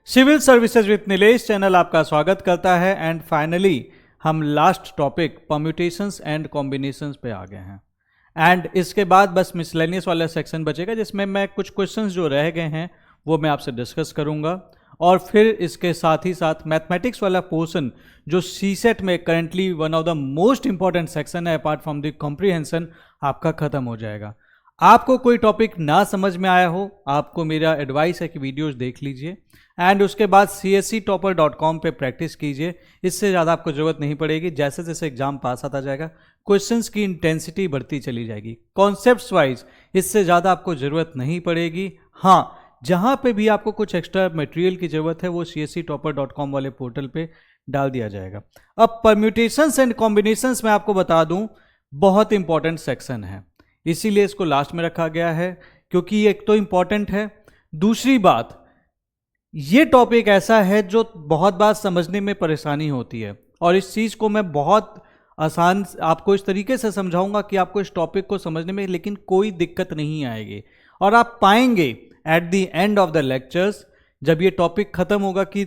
Civil services with Nilesh channel आपका स्वागत करता है। एंड फाइनली हम last topic permutations and combinations पे आ गए हैं। एंड इसके बाद बस मिसलेनियस वाला सेक्शन बचेगा जिसमें मैं कुछ क्वेश्चंस जो रह गए हैं वो मैं आपसे डिस्कस करूंगा। और फिर इसके साथ ही साथ मैथमेटिक्स वाला पोर्शन जो सीसेट में currently one of the most important section है अपार्ट फ्रॉम द कॉम्प्रिहेंशन, आपका खत्म हो जाएगा। आपको कोई टॉपिक ना समझ में आया हो, आपको मेरा एडवाइस है कि वीडियोस देख लीजिए एंड उसके बाद csctopper.com पे प्रैक्टिस कीजिए। इससे ज़्यादा आपको ज़रूरत नहीं पड़ेगी। जैसे जैसे एग्जाम पास आता जाएगा क्वेश्चंस की इंटेंसिटी बढ़ती चली जाएगी। कॉन्सेप्ट्स वाइज इससे ज़्यादा आपको ज़रूरत नहीं पड़ेगी। हाँ, जहाँ पे भी आपको कुछ एक्स्ट्रा मटेरियल की ज़रूरत है वो csctopper.com वाले पोर्टल पे डाल दिया जाएगा। अब परम्यूटेशंस एंड कॉम्बिनेशंस में आपको बता दूँ बहुत इंपॉर्टेंट सेक्शन है, इसीलिए इसको लास्ट में रखा गया है क्योंकि एक तो इंपॉर्टेंट है। दूसरी बात, ये टॉपिक ऐसा है जो बहुत बार समझने में परेशानी होती है और इस चीज़ को मैं बहुत आसान आपको इस तरीके से समझाऊंगा कि आपको इस टॉपिक को समझने में लेकिन कोई दिक्कत नहीं आएगी। और आप पाएंगे at the end of the lectures जब ये टॉपिक खत्म होगा कि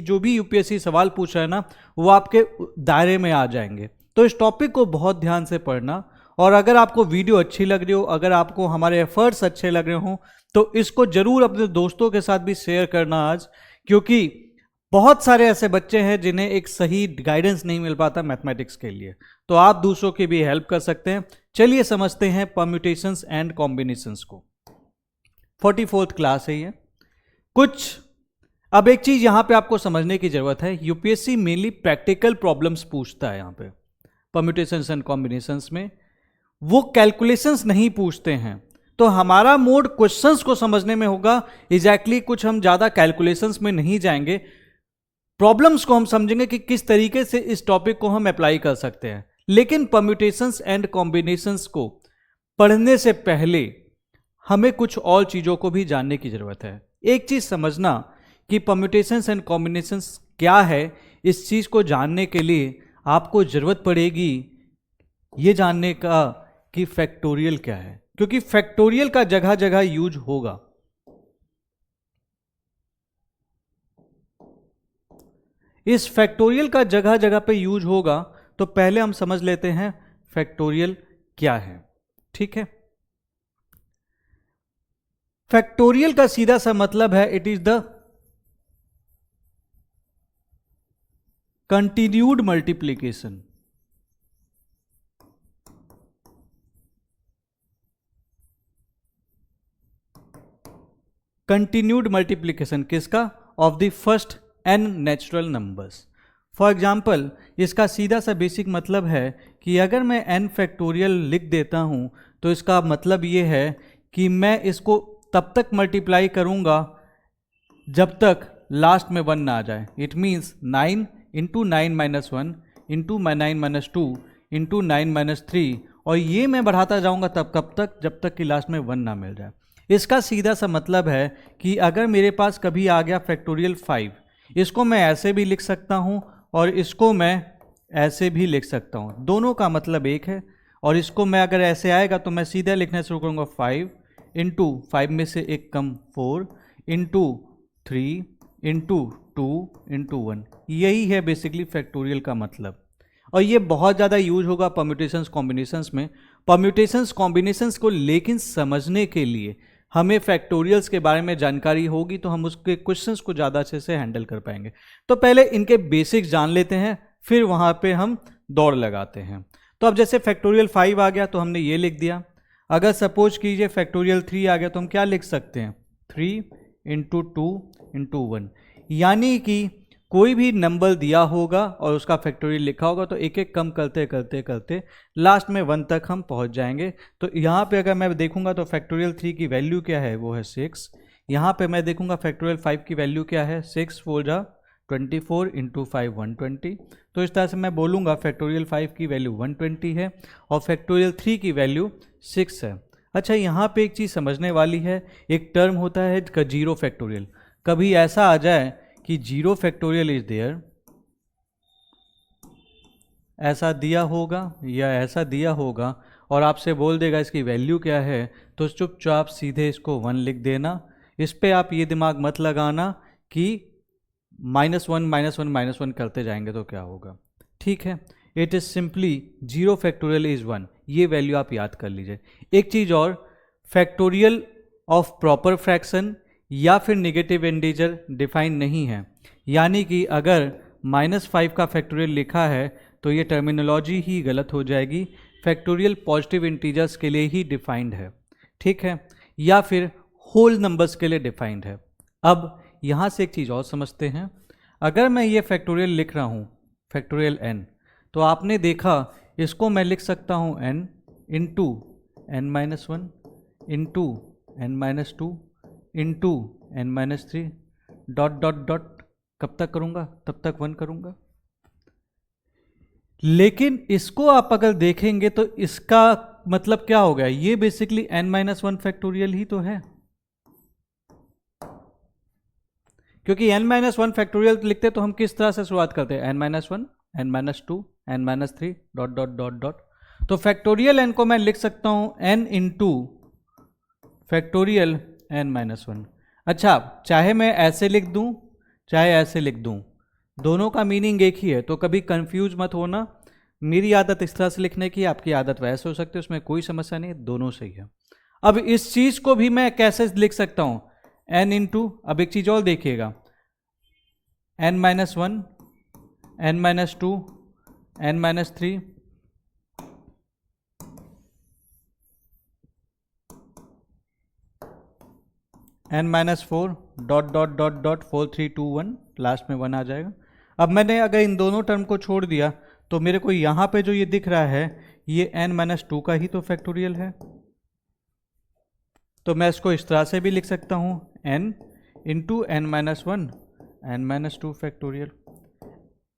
जो भी यूपीएससी सवाल पूछ रहा है ना वो आपके दायरे में आ जाएंगे। तो इस टॉपिक को बहुत ध्यान से पढ़ना। और अगर आपको वीडियो अच्छी लग रही हो, अगर आपको हमारे एफर्ट्स अच्छे लग रहे हो तो इसको जरूर अपने दोस्तों के साथ भी शेयर करना आज, क्योंकि बहुत सारे ऐसे बच्चे हैं जिन्हें एक सही गाइडेंस नहीं मिल पाता मैथमेटिक्स के लिए, तो आप दूसरों की भी हेल्प कर सकते हैं। चलिए समझते हैं परम्यूटेशंस एंड कॉम्बिनेशंस को। 44th क्लास है ये कुछ। अब एक चीज यहां पे आपको समझने की जरूरत है, यूपीएससी मेनली प्रैक्टिकल प्रॉब्लम्स पूछता है। यहां पे परम्यूटेशंस एंड कॉम्बिनेशंस में वो कैलकुलेशंस नहीं पूछते हैं, तो हमारा मोड क्वेश्चंस को समझने में होगा। एग्जैक्टली कुछ हम ज़्यादा कैलकुलेशंस में नहीं जाएंगे, प्रॉब्लम्स को हम समझेंगे कि किस तरीके से इस टॉपिक को हम अप्लाई कर सकते हैं। लेकिन परम्यूटेशंस एंड कॉम्बिनेशंस को पढ़ने से पहले हमें कुछ और चीज़ों को भी जानने की ज़रूरत है। एक चीज़ समझना कि परम्यूटेशंस एंड कॉम्बिनेशंस क्या है, इस चीज़ को जानने के लिए आपको ज़रूरत पड़ेगी ये जानने का कि फैक्टोरियल क्या है, क्योंकि फैक्टोरियल का जगह जगह यूज होगा। इस फैक्टोरियल का जगह जगह पे यूज होगा, तो पहले हम समझ लेते हैं फैक्टोरियल क्या है। ठीक है, फैक्टोरियल का सीधा सा मतलब है it is the continued multiplication. Continued multiplication किसका? Of the first n natural numbers. For example इसका सीधा सा बेसिक मतलब है कि अगर मैं n फैक्टोरियल लिख देता हूं तो इसका मतलब ये है कि मैं इसको तब तक मल्टीप्लाई करूंगा जब तक लास्ट में 1 ना आ जाए। It means 9 into 9 minus 1 into 9 minus 2 into 9 minus 3, और ये मैं बढ़ाता जाऊंगा कब तक जब तक कि लास्ट में 1 ना मिल जाए। इसका सीधा सा मतलब है कि अगर मेरे पास कभी आ गया फैक्टोरियल 5, इसको मैं ऐसे भी लिख सकता हूँ और इसको मैं ऐसे भी लिख सकता हूँ, दोनों का मतलब एक है। और इसको मैं अगर ऐसे आएगा तो मैं सीधा लिखना शुरू करूँगा 5 इंटू 5 में से एक कम 4 इंटू 3 इंटू 2 इंटू 1। यही है बेसिकली फैक्टोरियल का मतलब। और ये बहुत ज़्यादा यूज होगा परम्यूटेशंस कॉम्बिनेशंस में। परम्यूटेशंस कॉम्बिनेशंस को लेकिन समझने के लिए हमें फैक्टोरियल्स के बारे में जानकारी होगी तो हम उसके क्वेश्चंस को ज़्यादा अच्छे से हैंडल कर पाएंगे। तो पहले इनके बेसिक्स जान लेते हैं, फिर वहाँ पे हम दौड़ लगाते हैं। तो अब जैसे फैक्टोरियल 5 आ गया तो हमने ये लिख दिया। अगर सपोज कीजिए फैक्टोरियल 3 आ गया तो हम क्या लिख सकते हैं? 3 इंटू 2 इंटू 1। यानी कि कोई भी नंबर दिया होगा और उसका फैक्टोरियल लिखा होगा तो एक एक कम करते करते करते लास्ट में 1 तक हम पहुंच जाएंगे। तो यहाँ पे अगर मैं देखूंगा तो फैक्टोरियल 3 की वैल्यू क्या है? वो है 6। यहाँ पे मैं देखूंगा फैक्टोरियल 5 की वैल्यू क्या है? 6 4 जा 24 इंटू 5 120। तो इस तरह से मैं बोलूँगा फैक्टोरियल 5 की वैल्यू 120 है और फैक्टोरियल 3 की वैल्यू 6 है। अच्छा, यहाँ पे एक चीज़ समझने वाली है, एक टर्म होता है जीरो फैक्टोरियल। कभी ऐसा आ जाए कि जीरो फैक्टोरियल इज देयर, ऐसा दिया होगा या ऐसा दिया होगा और आपसे बोल देगा इसकी वैल्यू क्या है, तो चुपचाप सीधे इसको 1 लिख देना। इस पे आप ये दिमाग मत लगाना कि -1 करते जाएंगे तो क्या होगा। ठीक है, it is simply 0 factorial is 1, ये वैल्यू आप याद कर लीजिए। एक चीज़ और, फैक्टोरियल ऑफ प्रॉपर फ्रैक्शन या फिर नेगेटिव इंटीजर डिफाइन नहीं है, यानी कि अगर -5 का फैक्टोरियल लिखा है तो ये टर्मिनोलॉजी ही गलत हो जाएगी। फैक्टोरियल पॉजिटिव इंटीजर्स के लिए ही डिफाइंड है, ठीक है, या फिर होल नंबर्स के लिए डिफाइंड है। अब यहाँ से एक चीज़ और समझते हैं, अगर मैं ये फैक्टोरियल लिख रहा हूँ फैक्टोरियल n, तो आपने देखा इसको मैं लिख सकता हूँ n into n-1 into n-2 into n-3 dot dot dot, कब तक करूँगा, तब तक 1 करूँगा। लेकिन इसको आप अगर देखेंगे तो इसका मतलब क्या हो गया, ये बेसिकली n-1 फैक्टोरियल ही तो है, क्योंकि n-1 फैक्टोरियल लिखते तो हम किस तरह से शुरुआत करते हैं, n-1 n-2 n-3 dot dot dot dot. तो फैक्टोरियल n को मैं लिख सकता हूं n इंटू फैक्टोरियल n-1। अच्छा, चाहे मैं ऐसे लिख दूं चाहे ऐसे लिख दूं, दोनों का मीनिंग एक ही है, तो कभी कंफ्यूज मत होना। मेरी आदत इस तरह से लिखने की, आपकी आदत वैसे हो सकती है, उसमें कोई समस्या नहीं, दोनों सही है। अब इस चीज को भी मैं कैसे लिख सकता हूं, n इंटू, अब एक चीज और देखिएगा, n-1 n-2 n-3 n-4 dot dot dot dot 4 3 2 1, last में 1 आ जाएगा। अब मैंने अगर इन दोनों टर्म को छोड़ दिया तो मेरे को यहाँ पे जो ये दिख रहा है ये n-2 का ही तो फैक्टोरियल है, तो मैं इसको इस तरह से भी लिख सकता हूँ n into n-1 n-2 factorial.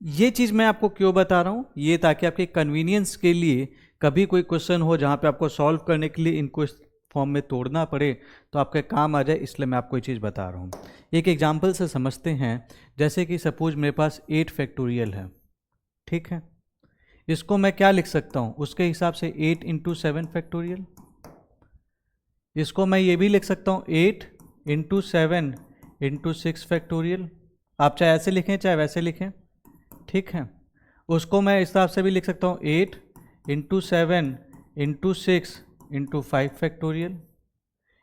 ये चीज़ मैं आपको क्यों बता रहा हूँ, ये ताकि आपके कन्वीनियंस के लिए कभी कोई क्वेश्चन हो जहाँ पे आपको सॉल्व करने के लिए इनको इस फॉर्म में तोड़ना पड़े तो आपके काम आ जाए, इसलिए मैं आपको ये चीज़ बता रहा हूँ। एक एग्जांपल से समझते हैं, जैसे कि सपोज मेरे पास 8 फैक्टोरियल है, ठीक है, इसको मैं क्या लिख सकता हूँ उसके हिसाब से 8 इंटू 7 फैक्टोरियल। इसको मैं ये भी लिख सकता हूँ 8 इंटू 7 इंटू 6 फैक्टोरियल, आप चाहे ऐसे लिखें चाहे वैसे लिखें, ठीक है। उसको मैं इस हिसाब से भी लिख सकता हूँ 8 इंटू 7 इंटू 6 इंटू 5 फैक्टोरियल।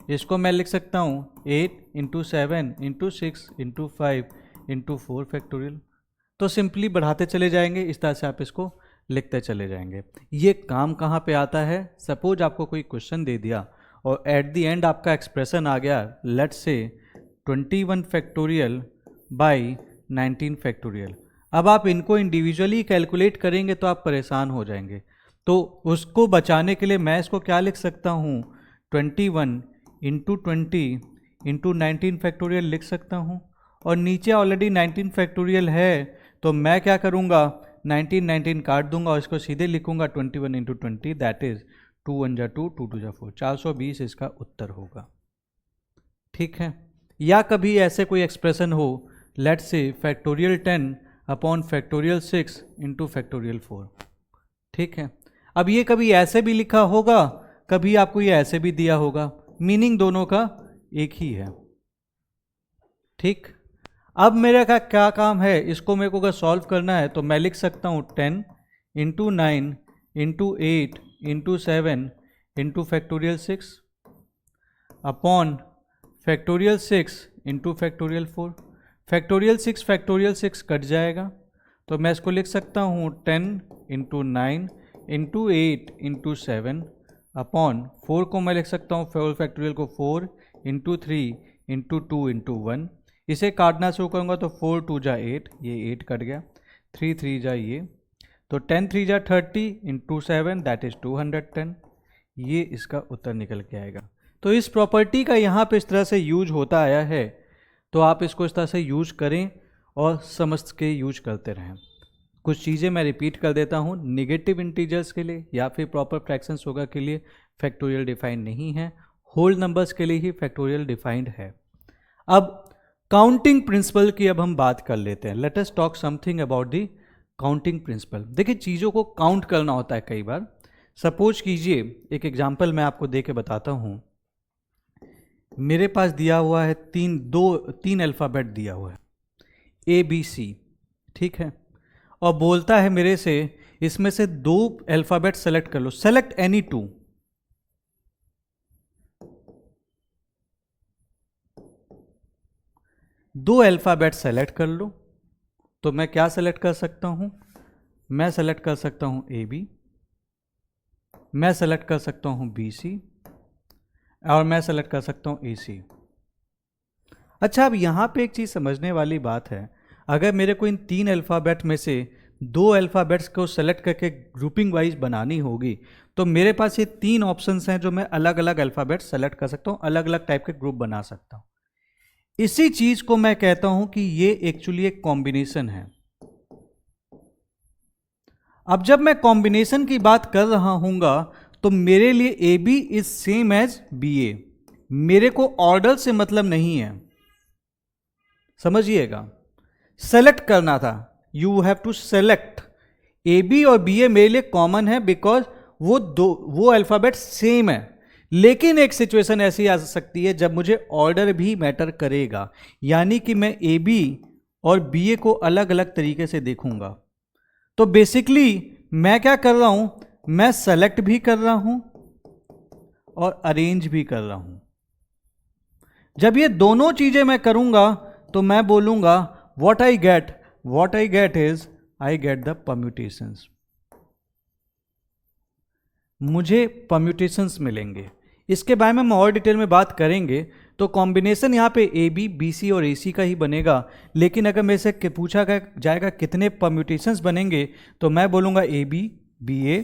इसको मैं लिख सकता हूँ 8 into 7 into 6 into 5 into 4 factorial. तो सिंपली बढ़ाते चले जाएंगे, इस तरह से आप इसको लिखते चले जाएंगे। ये काम कहाँ पे आता है, सपोज आपको कोई क्वेश्चन दे दिया और एट द एंड आपका एक्सप्रेशन आ गया, let's say 21 factorial by 19 factorial. अब आप इनको इंडिविजुअली कैलकुलेट करेंगे तो आप परेशान हो जाएंगे, तो उसको बचाने के लिए मैं इसको क्या लिख सकता हूँ, 21 इंटू 20 इंटू 19 फैक्टोरियल लिख सकता हूँ, और नीचे ऑलरेडी 19 फैक्टोरियल है तो मैं क्या करूँगा, 19 काट दूंगा और इसको सीधे लिखूंगा 21 इंटू 20, दैट इज 2 1 जा 2 2 2 जा 4, 420 इसका उत्तर होगा, ठीक है। या कभी ऐसे कोई एक्सप्रेशन हो, let's say factorial 10 upon factorial 6 into factorial 4, ठीक है। अब ये कभी ऐसे भी लिखा होगा, कभी आपको ये ऐसे भी दिया होगा, मीनिंग दोनों का एक ही है, ठीक। अब मेरे का क्या काम है, इसको मेरे को अगर सॉल्व करना है तो मैं लिख सकता हूँ 10 into 9 into 8 into 7 into factorial 6 upon factorial 6 into factorial 4। Factorial 6 cut जाएगा तो मैं इसको लिख सकता हूँ 10 इंटू 9 इंटू 8 इंटू 7 अपॉन 4 को मैं लिख सकता हूँ 4 फैक्टोरियल को 4 इंटू 3 इंटू 2 इंटू 1। इसे काटना शुरू करूँगा तो 4 2 जा 8, ये 8 कट गया, 3 3 जा ये, तो 10 3 जा 30 इंटू 7 दैट इज 210, ये इसका उत्तर निकल के आएगा। तो इस प्रॉपर्टी का यहाँ पे इस तरह से यूज होता आया है, तो आप इसको इस तरह से यूज करें और समझ के यूज करते रहें। कुछ चीज़ें मैं रिपीट कर देता हूँ, निगेटिव इंटीजर्स के लिए या फिर प्रॉपर फ्रैक्शंस होगा के लिए फैक्टोरियल डिफाइंड नहीं है, होल नंबर्स के लिए ही फैक्टोरियल डिफाइंड है। अब काउंटिंग प्रिंसिपल की अब हम बात कर लेते हैं, let us talk something about the counting principle. देखिए, चीज़ों को काउंट करना होता है कई बार। सपोज कीजिए, एक एग्जांपल मैं आपको दे के बताता हूँ। मेरे पास दिया हुआ है तीन अल्फ़ाबेट दिया हुआ है, ABC, ठीक है, और बोलता है मेरे से इसमें से 2 अल्फ़ाबेट सेलेक्ट कर लो, सेलेक्ट एनी 2। दो अल्फ़ाबेट सेलेक्ट कर लो, तो मैं क्या सेलेक्ट कर सकता हूं? मैं सेलेक्ट कर सकता हूं AB, मैं सेलेक्ट कर सकता हूं BC, और मैं सेलेक्ट कर सकता हूं AC। अच्छा, अब यहां पे एक चीज समझने वाली बात है, अगर मेरे को इन 3 अल्फ़ाबेट में से 2 अल्फ़ाबेट्स को सेलेक्ट करके ग्रुपिंग वाइज बनानी होगी, तो मेरे पास ये 3 ऑप्शंस हैं जो मैं अलग अलग अल्फ़ाबेट सेलेक्ट कर सकता हूं, अलग अलग टाइप के ग्रुप बना सकता हूं। इसी चीज को मैं कहता हूं कि ये एक्चुअली एक कॉम्बिनेशन है। अब जब मैं कॉम्बिनेशन की बात कर रहा हूंगा तो मेरे लिए AB is same as BA, मेरे को ऑर्डर से मतलब नहीं है, समझिएगा। सेलेक्ट करना था, you have to select. AB और BA मेरे लिए कॉमन है बिकॉज वो अल्फाबेट सेम है, लेकिन एक सिचुएशन ऐसी आ सकती है जब मुझे ऑर्डर भी मैटर करेगा, यानी कि मैं AB और BA को अलग अलग तरीके से देखूंगा। तो बेसिकली मैं क्या कर रहा हूं, मैं सेलेक्ट भी कर रहा हूं और अरेंज भी कर रहा हूं। जब ये दोनों चीजें मैं करूंगा तो मैं बोलूंगा what I get is I get the permutations, मुझे परम्यूटेशंस मिलेंगे। इसके बारे में हम और डिटेल में बात करेंगे। तो कॉम्बिनेशन यहाँ पे AB, BC और AC का ही बनेगा, लेकिन अगर मेरे से पूछा जाएगा कितने परम्यूटेशंस बनेंगे, तो मैं बोलूँगा AB, BA,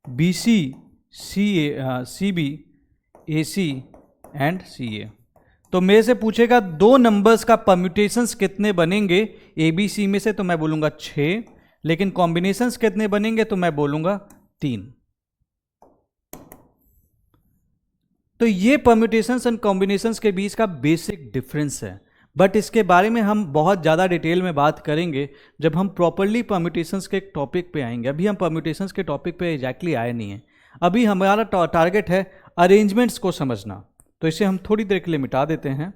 BC, CB, AC and CA। तो मेरे से पूछेगा 2 नंबर्स का परम्यूटेशंस कितने बनेंगे ABC में से, तो मैं बोलूँगा 6, लेकिन कॉम्बिनेशंस कितने बनेंगे तो मैं बोलूँगा 3। तो ये परम्यूटेशंस एंड कॉम्बिनेशंस के बीच का बेसिक डिफरेंस है, बट इसके बारे में हम बहुत ज़्यादा डिटेल में बात करेंगे जब हम प्रॉपरली परम्यूटेशंस के टॉपिक पे आएंगे। अभी हम परम्यूटेशंस के टॉपिक पे एग्जैक्टली आए नहीं हैं, अभी हमारा टारगेट है अरेंजमेंट्स को समझना। तो इसे हम थोड़ी देर के लिए मिटा देते हैं।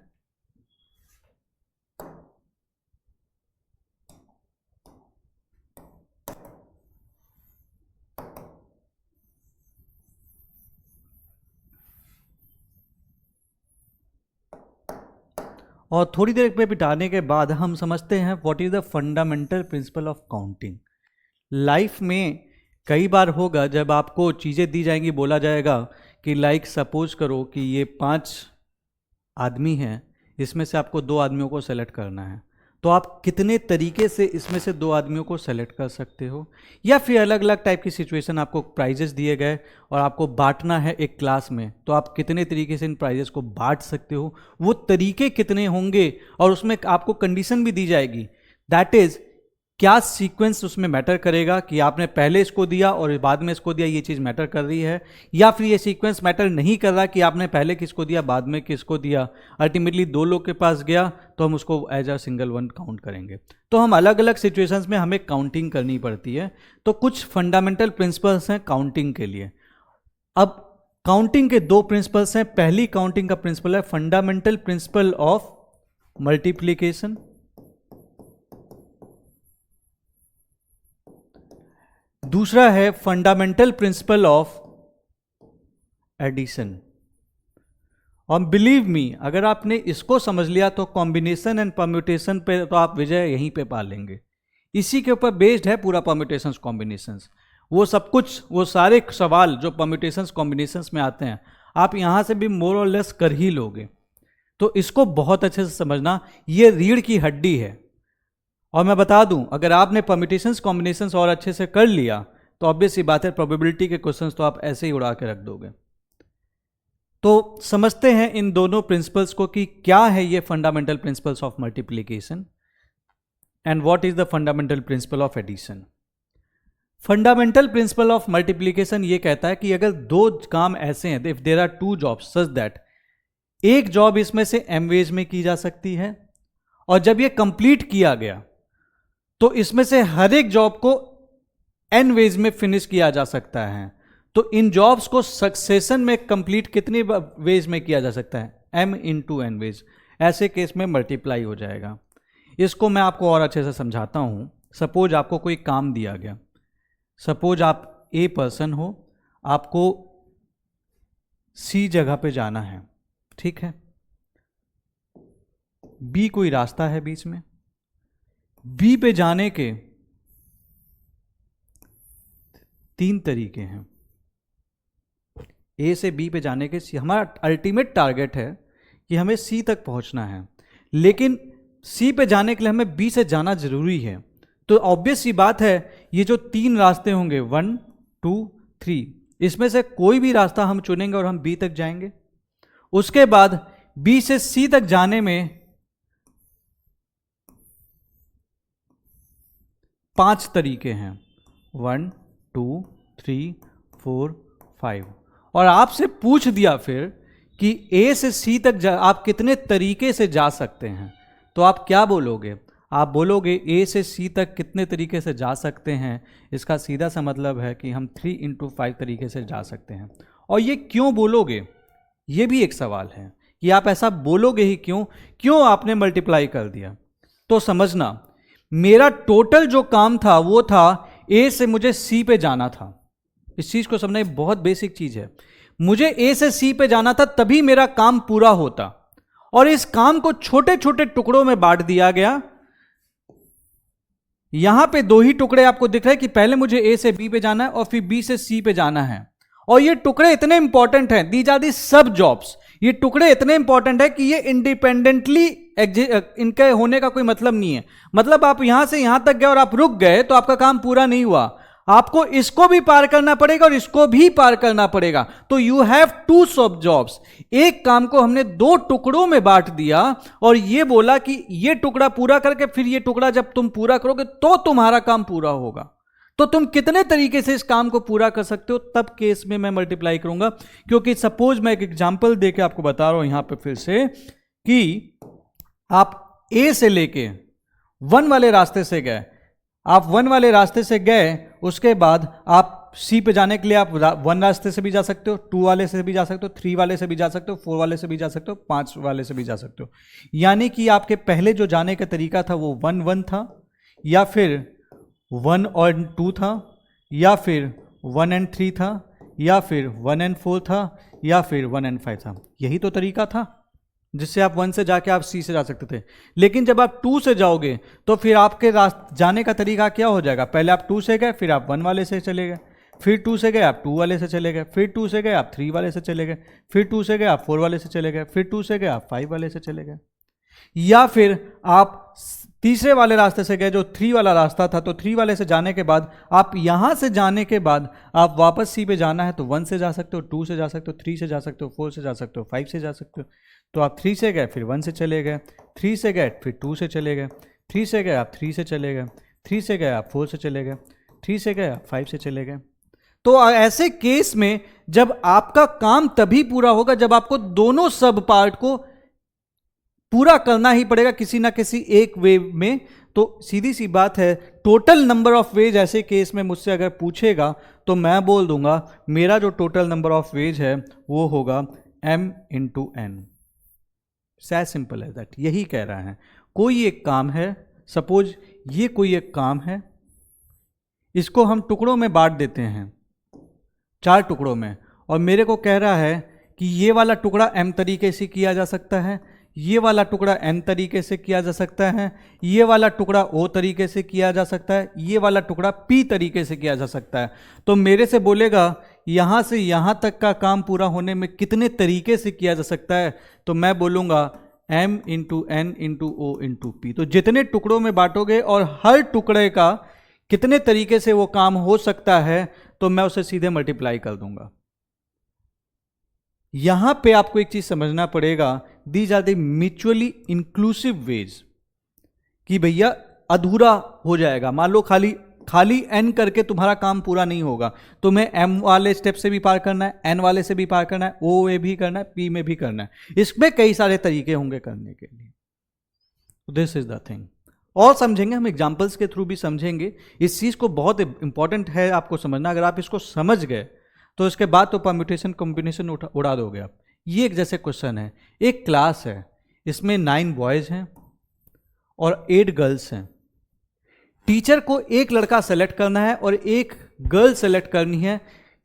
और थोड़ी देर पे बिताने के बाद हम समझते हैं what is the fundamental principle of counting. Life में कई बार होगा जब आपको चीज़ें दी जाएंगी, बोला जाएगा कि लाइक सपोज करो कि ये 5 आदमी हैं, इसमें से आपको 2 आदमियों को सेलेक्ट करना है, तो आप कितने तरीके से इसमें से 2 आदमियों को सेलेक्ट कर सकते हो, या फिर अलग अलग टाइप की सिचुएशन, आपको प्राइजेस दिए गए और आपको बांटना है एक क्लास में, तो आप कितने तरीके से इन प्राइजेस को बांट सकते हो, वो तरीके कितने होंगे, और उसमें आपको कंडीशन भी दी जाएगी, दैट इज क्या सीक्वेंस उसमें मैटर करेगा कि आपने पहले इसको दिया और बाद में इसको दिया, ये चीज़ मैटर कर रही है, या फिर ये सीक्वेंस मैटर नहीं कर रहा कि आपने पहले किसको दिया बाद में किसको दिया, अल्टीमेटली 2 लोग के पास गया तो हम उसको as a single one count करेंगे। तो हम अलग अलग सिचुएशंस में हमें काउंटिंग करनी पड़ती है। तो कुछ फंडामेंटल प्रिंसिपल्स हैं काउंटिंग के लिए। अब काउंटिंग के 2 प्रिंसिपल्स हैं। पहली काउंटिंग का प्रिंसिपल है फंडामेंटल प्रिंसिपल ऑफ मल्टीप्लीकेशन, दूसरा है फंडामेंटल प्रिंसिपल ऑफ एडिशन। और बिलीव मी, अगर आपने इसको समझ लिया तो कॉम्बिनेशन एंड परम्यूटेशन पे तो आप विजय यहीं पे पा लेंगे। इसी के ऊपर बेस्ड है पूरा परम्यूटेशंस कॉम्बिनेशंस। वो सब कुछ, वो सारे सवाल जो परम्यूटेशंस कॉम्बिनेशंस में आते हैं, आप यहां से भी मोर और लेस कर ही लोगे। तो इसको बहुत अच्छे से समझना, ये रीढ़ की हड्डी है। और मैं बता दूं, अगर आपने परम्यूटेशंस कॉम्बिनेशंस और अच्छे से कर लिया तो ऑब्वियस सी बात है प्रोबेबिलिटी के क्वेश्चंस तो आप ऐसे ही उड़ा के रख दोगे। तो समझते हैं इन दोनों प्रिंसिपल्स को कि क्या है ये fundamental principles of multiplication and what is the fundamental principle of addition. Fundamental principle of multiplication ये कहता है कि अगर 2 काम ऐसे हैं, if there are 2 jobs such that एक जॉब इसमें से m वेज में की जा सकती है, और जब ये कंप्लीट किया गया तो इसमें से हर एक जॉब को n वेज में फिनिश किया जा सकता है। तो इन जॉब्स को सक्सेशन में कंप्लीट कितनी वेज में किया जा सकता है, m इंटू n वेज। ऐसे केस में मल्टीप्लाई हो जाएगा। इसको मैं आपको और अच्छे से समझाता हूँ। सपोज आपको कोई काम दिया गया, सपोज आप ए पर्सन हो, आपको सी जगह पे जाना है, ठीक है। बी कोई रास्ता है बीच में, बी पे जाने के 3 तरीके हैं। ए से बी पे जाने के, हमारा अल्टीमेट टारगेट है कि हमें सी तक पहुंचना है, लेकिन सी पे जाने के लिए हमें बी से जाना जरूरी है। तो ऑब्वियस सी बात है, ये जो 3 रास्ते होंगे 1 2 3, इसमें से कोई भी रास्ता हम चुनेंगे और हम बी तक जाएंगे। उसके बाद बी से सी तक जाने में 5 तरीके हैं, 1 2 3 4 5। और आपसे पूछ दिया फिर कि ए से सी तक आप कितने तरीके से जा सकते हैं, तो आप क्या बोलोगे? आप बोलोगे ए से सी तक कितने तरीके से जा सकते हैं। इसका सीधा सा मतलब है कि हम 3 × 5 तरीके से जा सकते हैं। और ये क्यों बोलोगे, ये भी एक सवाल है कि आप ऐसा बोलोगे ही क्यों आपने मल्टीप्लाई कर दिया। तो समझना, मेरा टोटल जो काम था वो था ए से मुझे सी पे जाना था। इस चीज को समझना बहुत बेसिक चीज है। मुझे ए से सी पे जाना था, तभी मेरा काम पूरा होता। और इस काम को छोटे छोटे टुकड़ों में बांट दिया गया। यहां पे 2 ही टुकड़े आपको दिख रहे हैं कि पहले मुझे ए से बी पे जाना है और फिर बी से सी पे जाना है। और ये टुकड़े इतने इंपॉर्टेंट हैं, दीज आर दी सब जॉब्स। ये टुकड़े इतने इंपॉर्टेंट है कि ये इंडिपेंडेंटली इनके होने का कोई मतलब नहीं है। मतलब आप यहां से यहां तक गए और आप रुक गए तो आपका काम पूरा नहीं हुआ। आपको इसको भी पार करना पड़ेगा और इसको भी पार करना पड़ेगा। तो यू हैव 2 सब जॉब्स। एक काम को हमने 2 टुकड़ों में बांट दिया और ये बोला कि ये टुकड़ा पूरा करके फिर ये टुकड़ा जब तुम पूरा करोगे तो तुम्हारा काम पूरा होगा। तो तुम कितने तरीके से इस काम को पूरा कर सकते हो, तब केस में मैं मल्टीप्लाई करूंगा। क्योंकि सपोज मैं एक एग्जांपल देके आपको बता रहा हूं यहां पे फिर से कि आप ए से लेके 1 वाले रास्ते से गए, आप 1 वाले रास्ते से गए, उसके बाद आप सी पे जाने के लिए आप 1 रास्ते से भी जा सकते हो, 2 वाले से भी जा सकते हो, 3 वाले से भी जा सकते हो, 4 वाले से भी जा सकते हो, 5 वाले से भी जा सकते हो। यानी कि आपके पहले जो जाने का तरीका था वो 1 1 था, या फिर 1 और 2 था, या फिर 1 and 3 था, या फिर 1 and 4 था, या फिर 1 and 5 था। यही तो तरीका था जिससे आप 1 से जाके आप सी से जा सकते थे। लेकिन जब आप 2 से जाओगे तो फिर आपके जाने का तरीका क्या हो जाएगा? पहले आप 2 से गए, फिर आप 1 वाले से चले गए, फिर 2 से गए आप 2 वाले से चले गए, फिर 2 से गए आप 3 वाले से चले गए, फिर 2 से गए आप 4 वाले से चले गए, फिर 2 से गए आप 5 वाले से चले गए। या फिर आप तीसरे वाले रास्ते से गए जो 3 वाला रास्ता था, तो 3 वाले से जाने के बाद आप यहां से जाने के बाद आप वापस सी पे जाना है तो 1 से जा सकते हो, 2 से जा सकते हो, 3 से जा सकते हो, 4 से जा सकते हो, 5 से जा सकते हो। तो आप 3 से गए फिर 1 से चले गए, 3 से गए फिर 2 से चले गए, 3 से गए आप 3 से चले गए, 3 से गए आप 4 से चले गए, 3 से गए आप 5 से चले गए। तो ऐसे केस में जब आपका काम तभी पूरा होगा जब आपको दोनों सब पार्ट को पूरा करना ही पड़ेगा किसी ना किसी एक वे में। तो सीधी सी बात है, टोटल नंबर ऑफ वेज ऐसे केस में मुझसे अगर पूछेगा तो मैं बोल दूंगा मेरा जो टोटल नंबर ऑफ वेज है वो होगा m × n। सैज सिंपल है दैट। यही कह रहा है, कोई एक काम है, सपोज ये कोई एक काम है, इसको हम टुकड़ों में बांट देते हैं, 4 टुकड़ों में, और मेरे को कह रहा है कि ये वाला टुकड़ा m तरीके से किया जा सकता है, ये वाला टुकड़ा n तरीके से किया जा सकता है, ये वाला टुकड़ा o तरीके से किया जा सकता है, ये वाला टुकड़ा p तरीके से किया जा सकता है। तो मेरे से बोलेगा यहाँ से यहाँ तक का काम पूरा होने में कितने तरीके से किया जा सकता है, तो मैं बोलूँगा m × n × o × p। तो जितने टुकड़ों में बांटोगे और हर टुकड़े का कितने तरीके से वो काम हो सकता है, तो मैं उसे सीधे मल्टीप्लाई कर दूंगा। यहां पे आपको एक चीज समझना पड़ेगा, these are the mutually inclusive ways, कि भैया अधूरा हो जाएगा, मान लो खाली n करके तुम्हारा काम पूरा नहीं होगा, तुम्हें m वाले स्टेप से भी पार करना है, n वाले से भी पार करना है, o में भी करना है, p में भी करना है। इसमें कई सारे तरीके होंगे करने के लिए। This is the thing. और समझेंगे हम, एग्जाम्पल्स के थ्रू भी समझेंगे। इस चीज को बहुत इंपॉर्टेंट है आपको समझना। अगर आप इसको समझ गए तो इसके बाद तो परम्यूटेशन कॉम्बिनेशन उड़ा दोगे आप। ये एक जैसे क्वेश्चन है, एक क्लास है, इसमें 9 बॉयज हैं और 8 गर्ल्स हैं। टीचर को एक लड़का सेलेक्ट करना है और एक गर्ल सेलेक्ट करनी है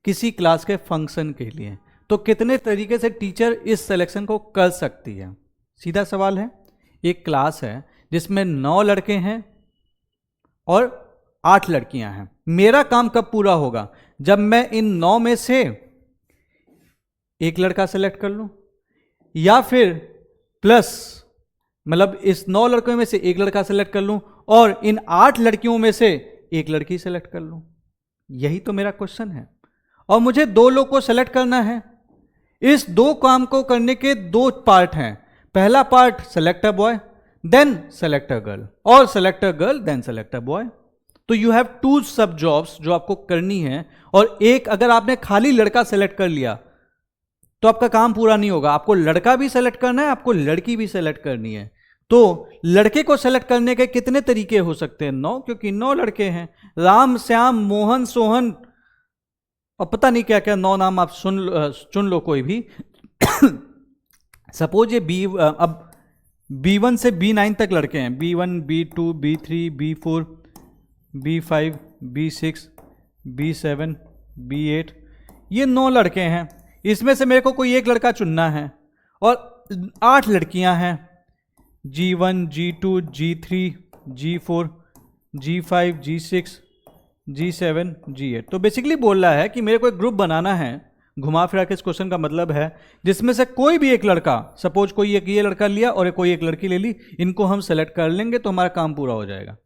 किसी क्लास के फंक्शन के लिए, तो कितने तरीके से टीचर इस सिलेक्शन को कर सकती है? सीधा सवाल है। एक क्लास है जिसमें 9 लड़के हैं और 8 लड़कियां हैं। मेरा काम कब पूरा होगा? जब मैं इन 9 में से एक लड़का सेलेक्ट कर लूं, या फिर प्लस मतलब इस 9 लड़कों में से एक लड़का सेलेक्ट कर लूं और इन 8 लड़कियों में से एक लड़की सेलेक्ट कर लूं। यही तो मेरा क्वेश्चन है। और मुझे 2 लोग को सेलेक्ट करना है। इस 2 काम को करने के 2 पार्ट हैं। पहला part select a boy, then select a girl, और select a girl then select a boy. तो यू हैव 2 सब जॉब्स जो आपको करनी है, और एक अगर आपने खाली लड़का सेलेक्ट कर लिया तो आपका काम पूरा नहीं होगा। आपको लड़का भी सेलेक्ट करना है, आपको लड़की भी सेलेक्ट करनी है। तो लड़के को सेलेक्ट करने के कितने तरीके हो सकते हैं? 9, क्योंकि 9 लड़के हैं। राम, श्याम, मोहन, सोहन और पता नहीं क्या क्या 9 नाम आप चुन लो कोई भी। सपोज ये अब B1 से B9 तक लड़के हैं। B1, B2, B3, B4, B5, B6, B7, B8, ये 9 लड़के हैं। इसमें से मेरे को कोई एक लड़का चुनना है और 8 लड़कियां हैं। G1, G2, G3, G4, G5, G6, G7, G8। तो बेसिकली बोल रहा है कि मेरे को एक ग्रुप बनाना है, घुमा फिरा के इस क्वेश्चन का मतलब है, जिसमें से कोई भी एक लड़का, सपोज कोई एक ये लड़का लिया और कोई एक लड़की ले ली, इनको हम सेलेक्ट कर लेंगे तो हमारा काम पूरा हो जाएगा।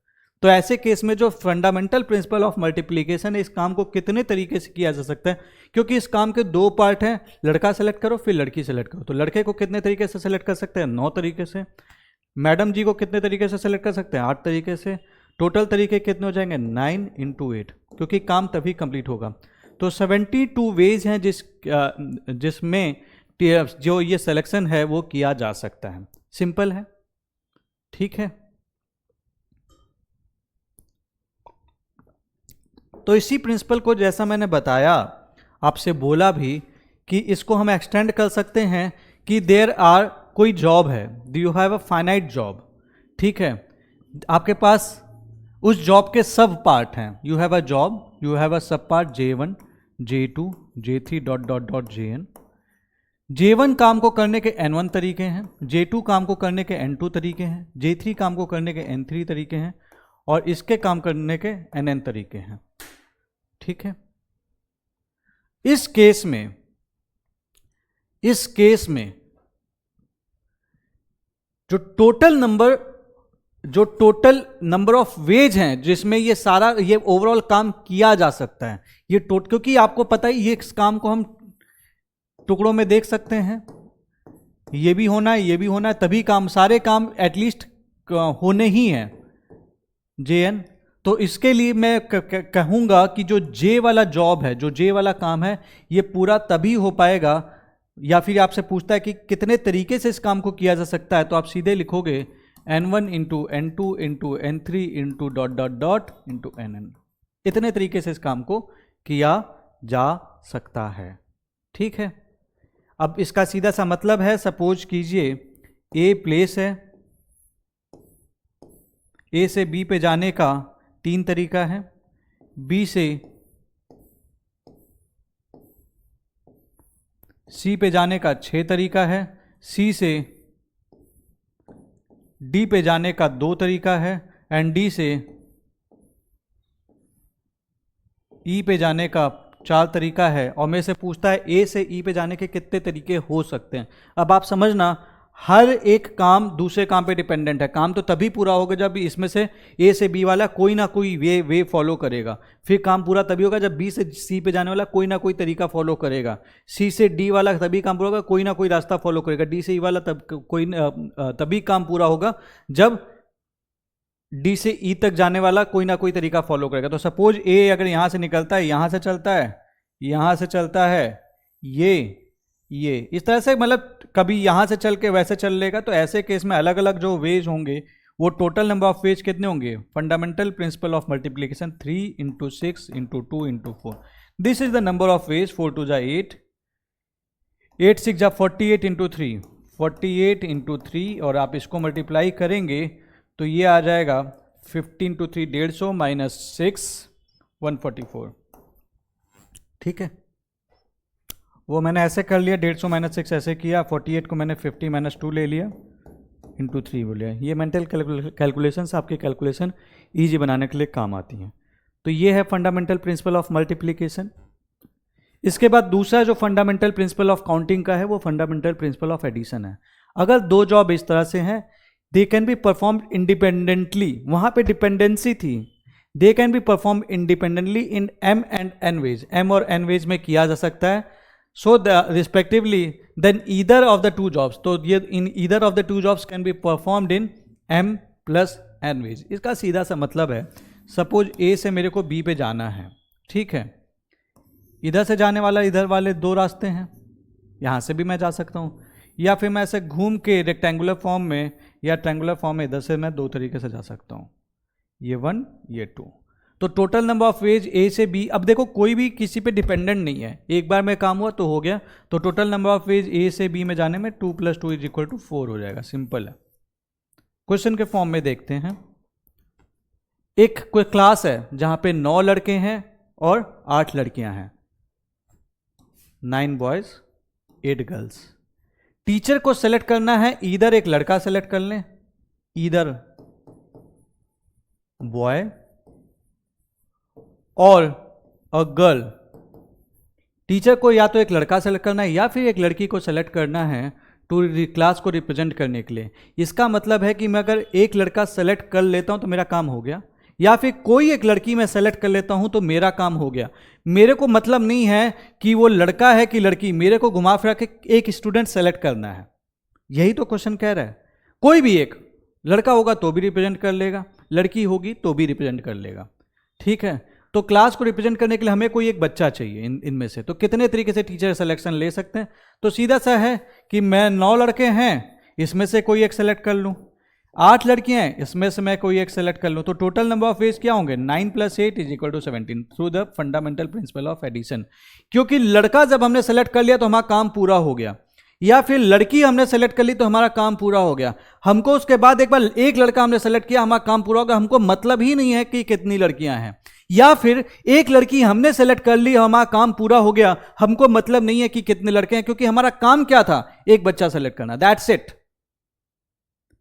तो ऐसे केस में जो फंडामेंटल प्रिंसिपल ऑफ मल्टीप्लिकेशन है, इस काम को कितने तरीके से किया जा सकता है? क्योंकि इस काम के 2 पार्ट हैं, लड़का सेलेक्ट करो फिर लड़की सेलेक्ट करो। तो लड़के को कितने तरीके से सेलेक्ट कर सकते हैं? 9 तरीके से। मैडम जी को कितने तरीके से सेलेक्ट कर सकते हैं? 8 तरीके से। टोटल तरीके कितने हो जाएंगे? 9 × 8, क्योंकि काम तभी कंप्लीट होगा। तो 72 वेज हैं जिसमें जो ये सिलेक्शन है वो किया जा सकता है। सिंपल है, ठीक है। तो इसी प्रिंसिपल को जैसा मैंने बताया, आपसे बोला भी कि इसको हम एक्सटेंड कर सकते हैं कि देयर आर कोई जॉब है, you have a finite job, ठीक है। आपके पास उस जॉब के सब पार्ट हैं। You have a job, you have a सब part J1, J2, J3 ... Jn। J1 काम को करने के N1 तरीके हैं, J2 काम को करने के N2 तरीके हैं, J3 काम को करने के N3 तरीके हैं, और इसके काम करने के Nn तरीके हैं, ठीक है। इस केस में जो टोटल नंबर ऑफ वेज हैं जिसमें ये ओवरऑल काम किया जा सकता है, ये क्योंकि आपको पता ही, ये इस काम को हम टुकड़ों में देख सकते हैं। ये भी होना है, ये भी होना है, तभी काम, सारे काम एटलीस्ट होने ही हैं Jn। तो इसके लिए मैं कहूंगा कि जो J वाला जॉब है, जो J वाला काम है, ये पूरा तभी हो पाएगा, या फिर आपसे पूछता है कि कितने तरीके से इस काम को किया जा सकता है, तो आप सीधे लिखोगे N1 × N2 × N3 × ... Nn। इतने तरीके से इस काम को किया जा सकता है, ठीक है। अब इसका सीधा सा मतलब है, सपोज कीजिए A प्लेस है, A से B पे जाने का 3 तरीका है, B से C पे जाने का 6 तरीका है, C से D पे जाने का 2 तरीका है, एंड D से E पे जाने का 4 तरीका है। और मेरे से पूछता है A से E पे जाने के कितने तरीके हो सकते हैं। अब आप समझना, हर एक काम दूसरे काम पे डिपेंडेंट है। काम तो तभी पूरा होगा जब इसमें से A से B वाला कोई ना कोई वे फॉलो करेगा, फिर काम पूरा तभी होगा जब B से C पे जाने वाला कोई ना कोई तरीका फॉलो करेगा, C से D वाला तभी काम पूरा होगा, कोई ना कोई रास्ता फॉलो करेगा, D से E वाला तभी काम पूरा होगा जब D से E तक जाने वाला कोई ना कोई तरीका फॉलो करेगा। तो सपोज A अगर यहां से निकलता है, यहां से चलता है, यहां से चलता है, ये इस तरह से, मतलब कभी यहां से चल के वैसे चल लेगा। तो ऐसे केस में अलग अलग जो वेज होंगे, वो टोटल नंबर ऑफ वेज कितने होंगे? Fundamental principle of multiplication 3 × 6 × 2 × 4। This is the number of ways. 4 2 जा 8, 8 6 जा 48 × 3, 48 × 3, और आप इसको मल्टीप्लाई करेंगे तो ये आ जाएगा 15 × 3 150 माइनस 6 144। ठीक है, वो मैंने ऐसे कर लिया, 150 माइनस 6 ऐसे किया, 48 को मैंने 50 माइनस 2 ले लिया, इंटू 3 बोलिए। ये मेंटल कैलकुलेशंस आपकी कैलकुलेशन ईजी बनाने के लिए काम आती हैं। तो ये है फंडामेंटल प्रिंसिपल ऑफ मल्टीप्लिकेशन। इसके बाद दूसरा जो फंडामेंटल प्रिंसिपल ऑफ काउंटिंग का है वो फंडामेंटल प्रिंसिपल ऑफ एडिशन है। अगर दो जॉब इस तरह से हैं, they can be performed independently, वहां पे डिपेंडेंसी थी, they can be perform independently in m and n ways, m और n वेज में किया जा सकता है। So respectively then either of the two jobs, तो ये इन either of the two jobs can be performed in m + n ways. इसका सीधा सा मतलब है, सपोज A से मेरे को B पे जाना है, ठीक है, इधर से जाने वाला इधर वाले दो रास्ते हैं, यहाँ से भी मैं जा सकता हूँ, या फिर मैं ऐसे घूम के रेक्टेंगुलर फॉर्म में या ट्रायंगुलर फॉर्म में इधर से मैं दो तरीके से जा सकता हूँ, ये 1 ये 2। तो total number of ways A से B, अब देखो कोई भी किसी पे डिपेंडेंट नहीं है, एक बार में काम हुआ तो हो गया। तो total number of ways A से B में जाने में 2 + 2 = 4 हो जाएगा। सिंपल है। क्वेश्चन के फॉर्म में देखते हैं, एक कोई क्लास है जहां पे 9 लड़के हैं और 8 लड़कियां हैं, 9 बॉयज 8 गर्ल्स। टीचर को सेलेक्ट करना है, इधर एक लड़का सेलेक्ट कर लें, इधर बॉय और अ गर्ल। टीचर को या तो एक लड़का सेलेक्ट करना है या फिर एक लड़की को सेलेक्ट करना है टू क्लास को रिप्रेजेंट करने के लिए। इसका मतलब है कि मैं अगर एक लड़का सेलेक्ट कर लेता हूं तो मेरा काम हो गया, या फिर कोई एक लड़की मैं सेलेक्ट कर लेता हूं तो मेरा काम हो गया। मेरे को मतलब नहीं है कि वो लड़का है कि लड़की, मेरे को घुमा फिरा के एक स्टूडेंट सेलेक्ट करना है। यही तो क्वेश्चन कह रहा है। कोई भी एक लड़का होगा तो भी रिप्रेजेंट कर लेगा, लड़की होगी तो भी रिप्रेजेंट कर लेगा। ठीक है, तो क्लास को रिप्रेजेंट करने के लिए हमें कोई एक बच्चा चाहिए इनमें से। तो कितने तरीके से टीचर सिलेक्शन ले सकते हैं? तो सीधा सा है कि मैं 9 लड़के हैं, इसमें से कोई एक सेलेक्ट कर लूं, 8 लड़कियां हैं, इसमें से मैं कोई एक सेलेक्ट कर लूं। तो टोटल नंबर ऑफ वेज क्या होंगे? 9 + 8 = 17 through the fundamental principle of addition. क्योंकि लड़का जब हमने सेलेक्ट कर लिया तो हमारा काम पूरा हो गया, या फिर लड़की हमने सेलेक्ट कर ली तो हमारा काम पूरा हो गया। हमको उसके बाद एक बार एक लड़का हमने सेलेक्ट किया, हमारा काम पूरा हो गया। हमको मतलब ही नहीं है कि कितनी लड़कियां हैं, या फिर एक लड़की हमने सेलेक्ट कर ली, हमारा काम पूरा हो गया, हमको मतलब नहीं है कि कितने लड़के हैं, क्योंकि हमारा काम क्या था? एक बच्चा सेलेक्ट करना, दैट्स इट।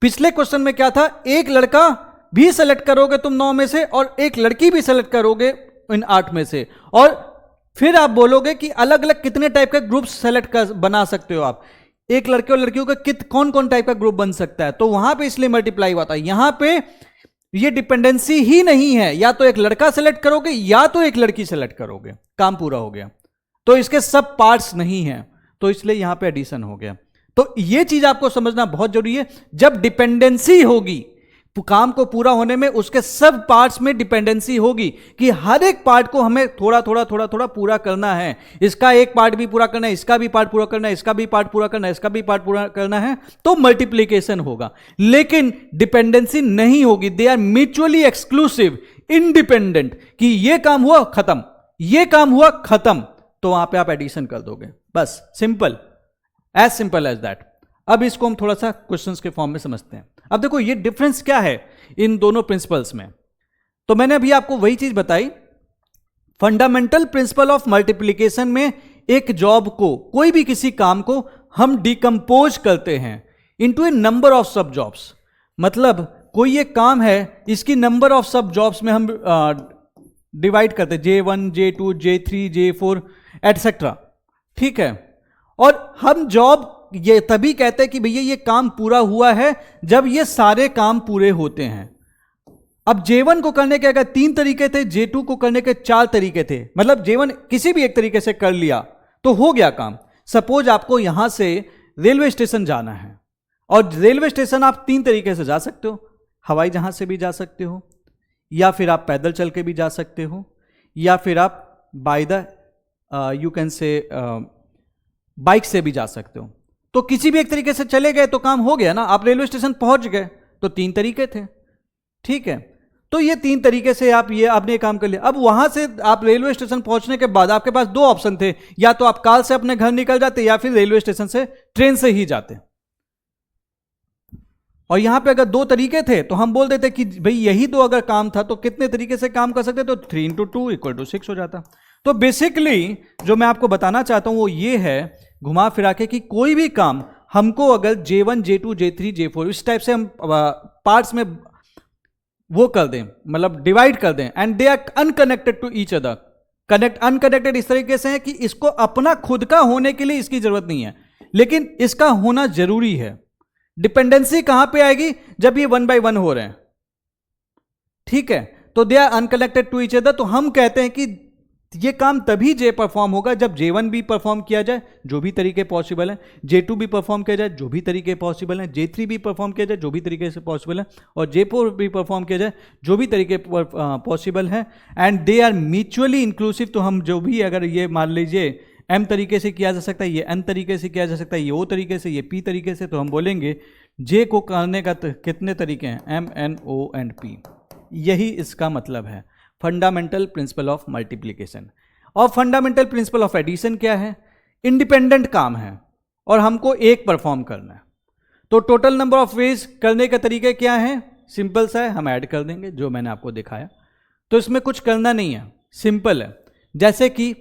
पिछले क्वेश्चन में क्या था? एक लड़का भी सेलेक्ट करोगे तुम 9 में से और एक लड़की भी सेलेक्ट करोगे इन 8 में से, और फिर आप बोलोगे कि अलग अलग कितने टाइप के ग्रुप सेलेक्ट कर बना सकते हो आप। एक लड़के और लड़कियों का कौन कौन टाइप का ग्रुप बन सकता है, तो वहां पे इसलिए मल्टीप्लाई हुआ था। यहां पे ये डिपेंडेंसी ही नहीं है, या तो एक लड़का सेलेक्ट करोगे या तो एक लड़की सेलेक्ट करोगे, काम पूरा हो गया। तो इसके सब पार्ट्स नहीं हैं, तो इसलिए यहां पे एडिशन हो गया। तो ये चीज आपको समझना बहुत जरूरी है। जब डिपेंडेंसी होगी काम को पूरा होने में, उसके सब पार्ट्स में डिपेंडेंसी होगी कि हर एक पार्ट को हमें थोड़ा थोड़ा पूरा करना है। इसका एक पार्ट भी पूरा करना है, इसका भी पार्ट पूरा करना है, इसका भी पार्ट पूरा करना है, इसका भी पार्ट पूरा करना है, तो मल्टीप्लीकेशन होगा। लेकिन डिपेंडेंसी नहीं होगी, they are mutually exclusive, independent, कि ये काम हुआ खत्म, ये काम हुआ खत्म, तो वहां पे आप एडिशन कर दोगे। बस सिंपल एज दैट। अब इसको हम थोड़ा सा क्वेश्चंस के फॉर्म में समझते हैं। अब देखो ये डिफरेंस क्या है इन दोनों प्रिंसिपल्स में। तो मैंने अभी आपको वही चीज बताई, फंडामेंटल प्रिंसिपल ऑफ मल्टीप्लिकेशन में एक जॉब को, कोई भी किसी काम को हम डिकम्पोज करते हैं इनटू ए नंबर ऑफ सब जॉब्स। मतलब कोई एक काम है, इसकी नंबर ऑफ सब जॉब्स में हम डिवाइड करते हैं, J1 J2 J3 J4 etcetera. ठीक है, और हम जॉब ये तभी कहते हैं कि भैया ये काम पूरा हुआ है जब ये सारे काम पूरे होते हैं। अब J1 को करने के अगर 3 तरीके थे, J2 को करने के 4 तरीके थे, मतलब J1 किसी भी एक तरीके से कर लिया तो हो गया काम। सपोज आपको यहां से रेलवे स्टेशन जाना है, और रेलवे स्टेशन आप 3 तरीके से जा सकते हो, हवाई जहाज से भी जा सकते हो, या फिर आप पैदल चल के भी जा सकते हो, या फिर आप by the you can say bike से भी जा सकते हो। तो किसी भी एक तरीके से चले गए तो काम हो गया ना, आप रेलवे स्टेशन पहुंच गए। तो 3 तरीके थे, ठीक है। तो ये 3 तरीके से आप ये आपने काम कर लिया। अब वहां से आप रेलवे स्टेशन पहुंचने के बाद आपके पास 2 ऑप्शन थे, या तो आप कार से अपने घर निकल जाते या फिर रेलवे स्टेशन से ट्रेन से ही जाते। और यहां पे अगर 2 तरीके थे तो हम बोल देते कि भाई यही 2 अगर काम था तो कितने तरीके से काम कर सकते, तो 3 × 2 = 6 हो जाता। तो बेसिकली जो मैं आपको बताना चाहता हूं वो ये है घुमा फिरा के कि कोई भी काम हमको अगर J1 J2 J3 J4 इस टाइप से हम पार्ट्स में वो कर दें, मतलब डिवाइड कर दें, and they are unconnected to each other. Unconnected इस तरीके से है कि इसको अपना खुद का होने के लिए इसकी जरूरत नहीं है, लेकिन इसका होना जरूरी है। डिपेंडेंसी कहां पे आएगी, जब ये 1 by 1 हो रहे हैं, ठीक है, तो they are unconnected to each other. तो हम कहते हैं कि ये काम तभी J परफॉर्म होगा जब J1 भी परफॉर्म किया जाए, जो भी तरीके पॉसिबल है, J2 भी परफॉर्म किया जाए, जो भी तरीके पॉसिबल है, J3 भी परफॉर्म किया जाए, जो भी तरीके से पॉसिबल है, और J4 भी परफॉर्म किया जाए, जो भी तरीके पॉसिबल है, and they are mutually inclusive. तो हम जो भी, अगर ये मान लीजिए M तरीके से किया जा सकता है, ये N तरीके से किया जा सकता है, ये O तरीके से, ये P तरीके से, तो हम बोलेंगे J को करने का कितने तरीके हैं, M N O and P। यही इसका मतलब है फंडामेंटल प्रिंसिपल ऑफ मल्टीप्लिकेशन। और फंडामेंटल प्रिंसिपल ऑफ एडिशन क्या है, इंडिपेंडेंट काम है और हमको एक परफॉर्म करना है। तो टोटल नंबर ऑफ वेज करने का तरीका क्या है, सिंपल सा है, हम ऐड कर देंगे जो मैंने आपको दिखाया। तो इसमें कुछ करना नहीं है, सिंपल है। जैसे कि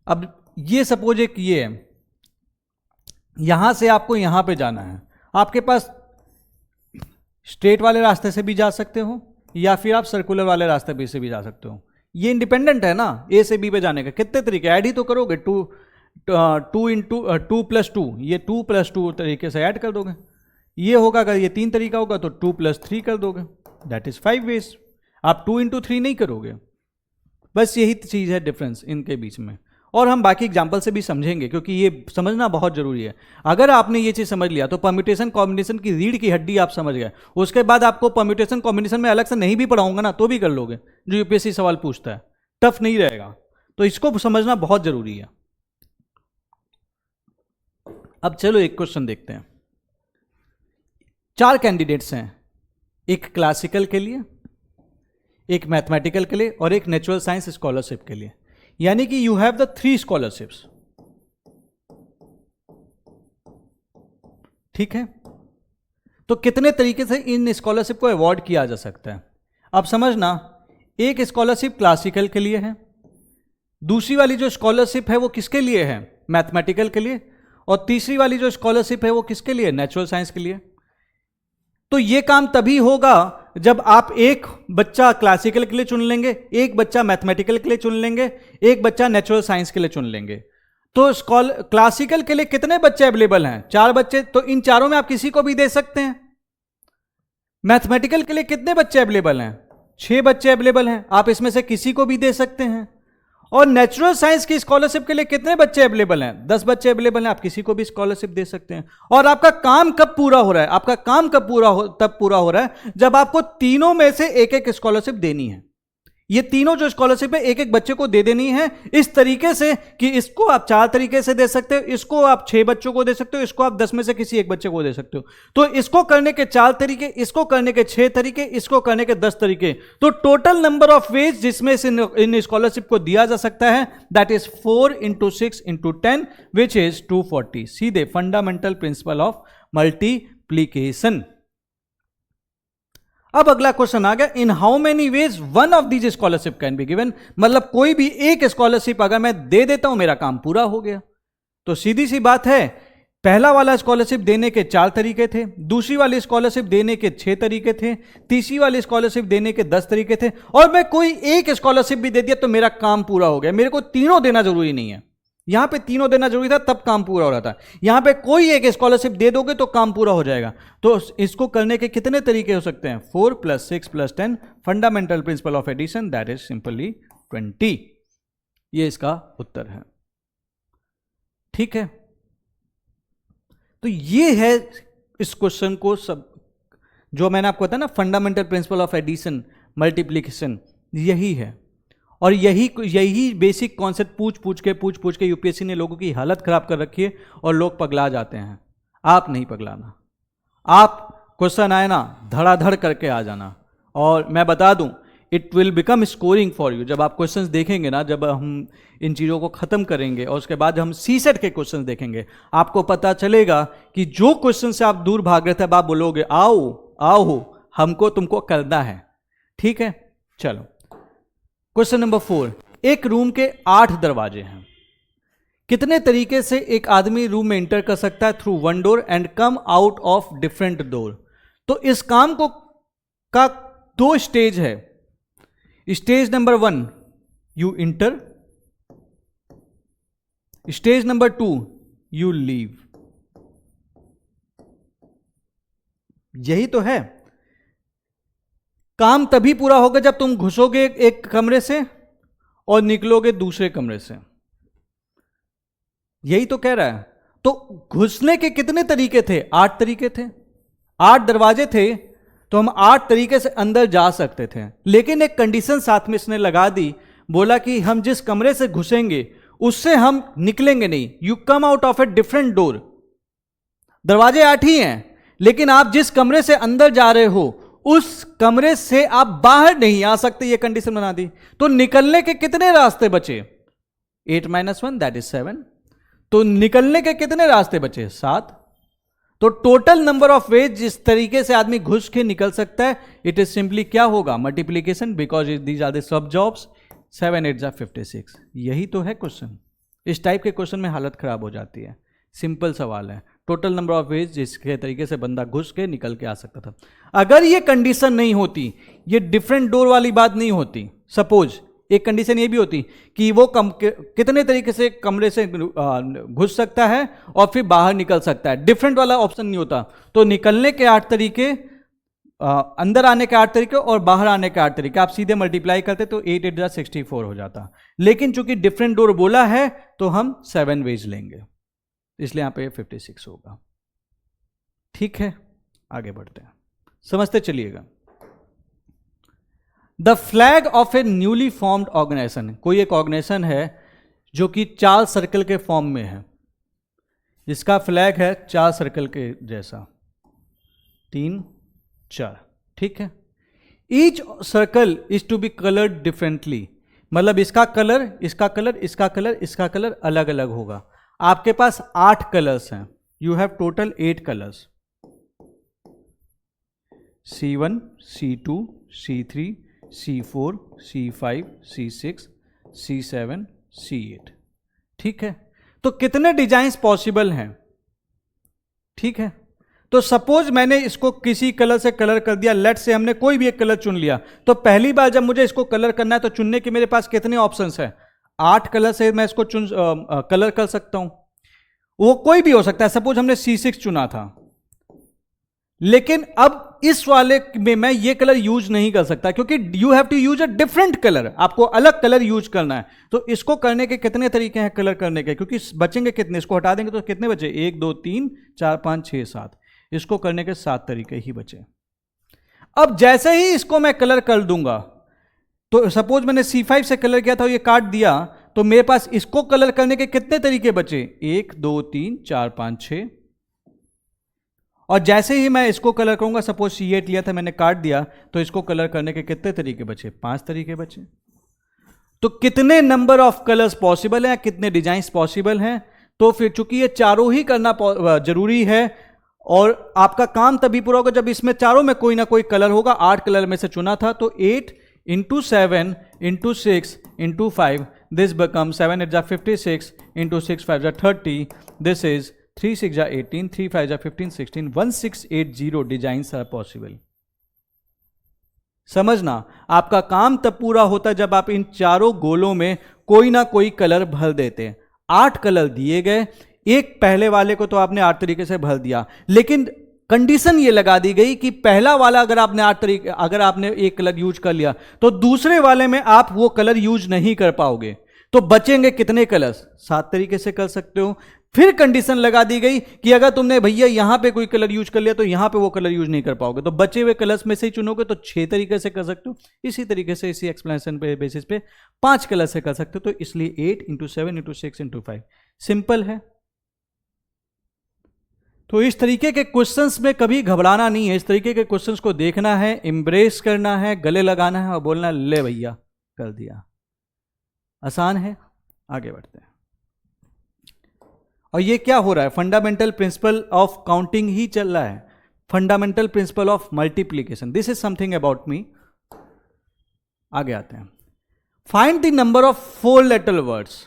अब ये सपोज एक ये है, यहां से आपको यहां पे जाना है, आपके पास स्ट्रेट वाले रास्ते से भी जा सकते हो या फिर आप सर्कुलर वाले रास्ते पे से भी जा सकते हो। ये इंडिपेंडेंट है ना, ए से बी पे जाने का। कितने तरीके, ऐड ही तो करोगे, 2 + 2, ये 2 + 2 तरीके से ऐड कर दोगे। ये होगा, अगर ये 3 तरीका होगा तो 2 + 3 कर दोगे, दैट इज 5 वेज। आप 2 × 3 नहीं करोगे। बस यही चीज है डिफरेंस इनके बीच में। और हम बाकी एग्जाम्पल से भी समझेंगे, क्योंकि ये समझना बहुत जरूरी है। अगर आपने ये चीज समझ लिया तो परम्यूटेशन कॉम्बिनेशन की रीढ़ की हड्डी आप समझ गए। उसके बाद आपको परम्यूटेशन कॉम्बिनेशन में अलग से नहीं भी पढ़ाऊंगा ना तो भी कर लोगे, जो यूपीएससी सवाल पूछता है, टफ नहीं रहेगा। तो इसको समझना बहुत जरूरी है। अब चलो एक क्वेश्चन देखते हैं। 4 कैंडिडेट्स हैं, एक क्लासिकल के लिए, एक मैथमेटिकल के लिए और एक नेचुरल साइंस स्कॉलरशिप के लिए। यानी कि यू हैव द 3 स्कॉलरशिप्स, ठीक है। तो कितने तरीके से इन स्कॉलरशिप को अवॉर्ड किया जा सकता है, अब समझना। एक स्कॉलरशिप क्लासिकल के लिए है, दूसरी वाली जो स्कॉलरशिप है वो किसके लिए है, मैथमेटिकल के लिए, और तीसरी वाली जो स्कॉलरशिप है वो किसके लिए, नेचुरल साइंस के लिए। तो ये काम तभी होगा जब आप एक बच्चा क्लासिकल के लिए चुन लेंगे, एक बच्चा मैथमेटिकल के लिए चुन लेंगे, एक बच्चा नेचुरल साइंस के लिए चुन लेंगे। तो क्लासिकल के लिए कितने बच्चे अवेलेबल हैं, 4 बच्चे। तो इन चारों में आप किसी को भी दे सकते हैं। मैथमेटिकल के लिए कितने बच्चे अवेलेबल हैं, 6 बच्चे अवेलेबल हैं, आप इसमें से किसी को भी दे सकते हैं। और नेचुरल साइंस की स्कॉलरशिप के लिए कितने बच्चे अवेलेबल हैं, 10 बच्चे अवेलेबल हैं, आप किसी को भी स्कॉलरशिप दे सकते हैं। और आपका काम कब पूरा हो रहा है, आपका काम कब तब पूरा हो रहा है जब आपको तीनों में से एक एक स्कॉलरशिप देनी है। ये तीनों जो स्कॉलरशिप है एक एक बच्चे को दे देनी है, इस तरीके से कि इसको आप 4 तरीके से दे सकते हो, इसको आप 6 बच्चों को दे सकते हो, इसको आप 10 में से किसी एक बच्चे को दे सकते हो। तो इसको करने के 4 तरीके, इसको करने के 6 तरीके, इसको करने के 10 तरीके। तो टोटल नंबर ऑफ वेज जिसमें से इन स्कॉलरशिप को दिया जा सकता है दैट इज 4 × 6 × 10 विच इज 240। सीधे फंडामेंटल प्रिंसिपल ऑफ मल्टीप्लीकेशन। अब अगला क्वेश्चन आ गया, इन how many veg one of these scholarship can be given. मतलब कोई भी एक स्कॉलरशिप अगर मैं दे देता हूं मेरा काम पूरा हो गया। तो सीधी सी बात है, पहला वाला स्कॉलरशिप देने के 4 तरीके थे, दूसरी वाली स्कॉलरशिप देने के 6 तरीके थे, तीसरी वाली स्कॉलरशिप देने के 10 तरीके थे, और मैं कोई एक स्कॉलरशिप भी दे दिया तो मेरा काम पूरा हो गया। मेरे को तीनों देना जरूरी नहीं है, यहां पे तीनों देना जरूरी था तब काम पूरा हो रहा था। यहां पे कोई एक स्कॉलरशिप दे दोगे तो काम पूरा हो जाएगा। तो इसको करने के कितने तरीके हो सकते हैं, 4 + 6 + 10, fundamental principle of addition, that is simply 20। ये इसका उत्तर है, ठीक है। तो ये है इस क्वेश्चन को सब जो मैंने आपको बताया ना, fundamental principle of addition multiplication, यही है। और यही बेसिक कॉन्सेप्ट पूछ पूछ के यूपीएससी ने लोगों की हालत खराब कर रखी है और लोग पगला जाते हैं। आप नहीं पगलाना, आप क्वेश्चन आए ना धड़ाधड़ करके आ जाना। और मैं बता दूं, it will become scoring for you. जब आप क्वेश्चंस देखेंगे ना, जब हम इन चीज़ों को ख़त्म करेंगे और उसके बाद हम सीसेट के क्वेश्चंस देखेंगे, आपको पता चलेगा कि जो क्वेश्चन से आप दूर भाग रहे थे, अब आप बोलोगे आओ आओ हमको तुमको करना है। ठीक है, चलो क्वेश्चन नंबर 4। एक रूम के 8 दरवाजे हैं, कितने तरीके से एक आदमी रूम में एंटर कर सकता है? Through one door and come out of different door. तो इस काम को का 2 स्टेज है। Stage number 1 you inter, stage number 2 you leave. यही तो है। काम तभी पूरा होगा जब तुम घुसोगे एक कमरे से और निकलोगे दूसरे कमरे से। यही तो कह रहा है। तो घुसने के कितने तरीके थे? 8 तरीके थे। 8 दरवाजे थे तो हम 8 तरीके से अंदर जा सकते थे, लेकिन एक कंडीशन साथ में इसने लगा दी, बोला कि हम जिस कमरे से घुसेंगे उससे हम निकलेंगे नहीं। You come out of a different door. दरवाजे 8 ही हैं, लेकिन आप जिस कमरे से अंदर जा रहे हो उस कमरे से आप बाहर नहीं आ सकते। ये कंडीशन बना दी। तो निकलने के कितने रास्ते बचे? 8 - 1 दैट इज 7। तो निकलने के कितने रास्ते बचे? 7। तो टोटल नंबर ऑफ वेज जिस तरीके से आदमी घुस के निकल सकता है, इट इज सिंपली क्या होगा? Multiplication, because these are the sub jobs. 7 8 56। यही तो है क्वेश्चन। इस टाइप के क्वेश्चन में हालत खराब हो जाती है। सिंपल सवाल है, टोटल नंबर ऑफ वेज जिसके तरीके से बंदा घुस के निकल के आ सकता था। अगर ये कंडीशन नहीं होती, ये डिफरेंट डोर वाली बात नहीं होती, सपोज एक कंडीशन ये भी होती कि वो कितने तरीके से कमरे से घुस सकता है और फिर बाहर निकल सकता है, डिफरेंट वाला ऑप्शन नहीं होता, तो निकलने के 8 तरीके, अंदर आने के 8 तरीके और बाहर आने के 8 तरीके, आप सीधे मल्टीप्लाई करते तो 8 8 64 हो जाता। लेकिन चूंकि डिफरेंट डोर बोला है तो हम 7 वेज लेंगे, इसलिए यहां पे 56 होगा। ठीक है, आगे बढ़ते हैं, समझते चलिएगा। The flag of a newly formed organization. कोई एक ऑर्गेनाइजेशन है जो कि 4 सर्कल के फॉर्म में है, इसका फ्लैग है 4 सर्कल के जैसा, 3 4। ठीक है, each circle is to be coloured differently, मतलब इसका कलर, इसका कलर, इसका कलर, इसका कलर अलग अलग होगा। आपके पास 8 कलर्स हैं, you have total 8 colours, C1 C2 C3 C4 C5 C6 C7 C8। ठीक है, तो कितने डिजाइन्स पॉसिबल हैं? ठीक है, तो सपोज मैंने इसको किसी कलर से कलर कर दिया, लेट से हमने कोई भी एक कलर चुन लिया, तो पहली बार जब मुझे इसको कलर करना है तो चुनने के मेरे पास कितने ऑप्शंस हैं? 8 कलर से मैं इसको कलर कर सकता हूं। वो कोई भी हो सकता है, सपोज हमने C6 चुना था, लेकिन अब इस वाले में मैं ये कलर यूज नहीं कर सकता क्योंकि you have to use a different colour, आपको अलग कलर यूज करना है। तो इसको करने के कितने तरीके हैं कलर करने के? क्योंकि बचेंगे कितने, इसको हटा देंगे तो कितने बचे? 1 2 3 4 5 6 7, इसको करने के 7 तरीके ही बचे। अब जैसे ही इसको मैं कलर कर दूंगा, तो सपोज मैंने C5 से कलर किया था, ये काट दिया, तो मेरे पास इसको कलर करने के कितने तरीके बचे? 1 2 3 4 5 6। और जैसे ही मैं इसको कलर करूंगा, सपोज C8 लिया था मैंने, काट दिया, तो इसको कलर करने के कितने तरीके बचे? 5 तरीके बचे। तो कितने नंबर ऑफ कलर्स पॉसिबल हैं, कितने डिजाइन्स पॉसिबल हैं? तो फिर चूंकि ये चारों ही करना जरूरी है, और आपका काम तभी पूरा होगा जब इसमें चारों में कोई ना कोई कलर होगा। 8 कलर में से चुना था, तो 8 × 7 × 6 × 5, this become 7 8 56 × 6 5 30, this is 3 6 18, 3 5 15 16, 1680 designs are possible. समझना, आपका काम तब पूरा होता है जब आप इन चारों गोलों में कोई ना कोई कलर भर देते हैं। 8 कलर दिए गए, एक पहले वाले को तो आपने 8 तरीके से भर दिया, लेकिन कंडीशन ये लगा दी गई कि पहला वाला अगर आपने एक कलर यूज कर लिया तो दूसरे वाले में आप वो कलर यूज नहीं कर पाओगे। तो बचेंगे कितने कलर्स? 7 तरीके से कर सकते हो। फिर कंडीशन लगा दी गई कि अगर तुमने भैया यहां पे कोई कलर यूज कर लिया तो यहां पे वो कलर यूज नहीं कर पाओगे, तो बचे हुए कलर्स में से ही चुनोगे, तो 6 तरीके से कर सकते हो। इसी तरीके से इसी एक्सप्लेनेशन पे बेसिस पे 5 कलर से कर सकते हो। तो इसलिए 8 × 7 × 6 × 5 सिंपल है। तो इस तरीके के क्वेश्चंस में कभी घबराना नहीं है, इस तरीके के क्वेश्चंस को देखना है, एम्ब्रेस करना है, गले लगाना है और बोलना है ले भैया कर दिया। आसान है, आगे बढ़ते हैं। और ये क्या हो रहा है, फंडामेंटल प्रिंसिपल ऑफ काउंटिंग ही चल रहा है, fundamental principle of multiplication. This is something about me. आगे आते हैं। Find the number of 4 letter words.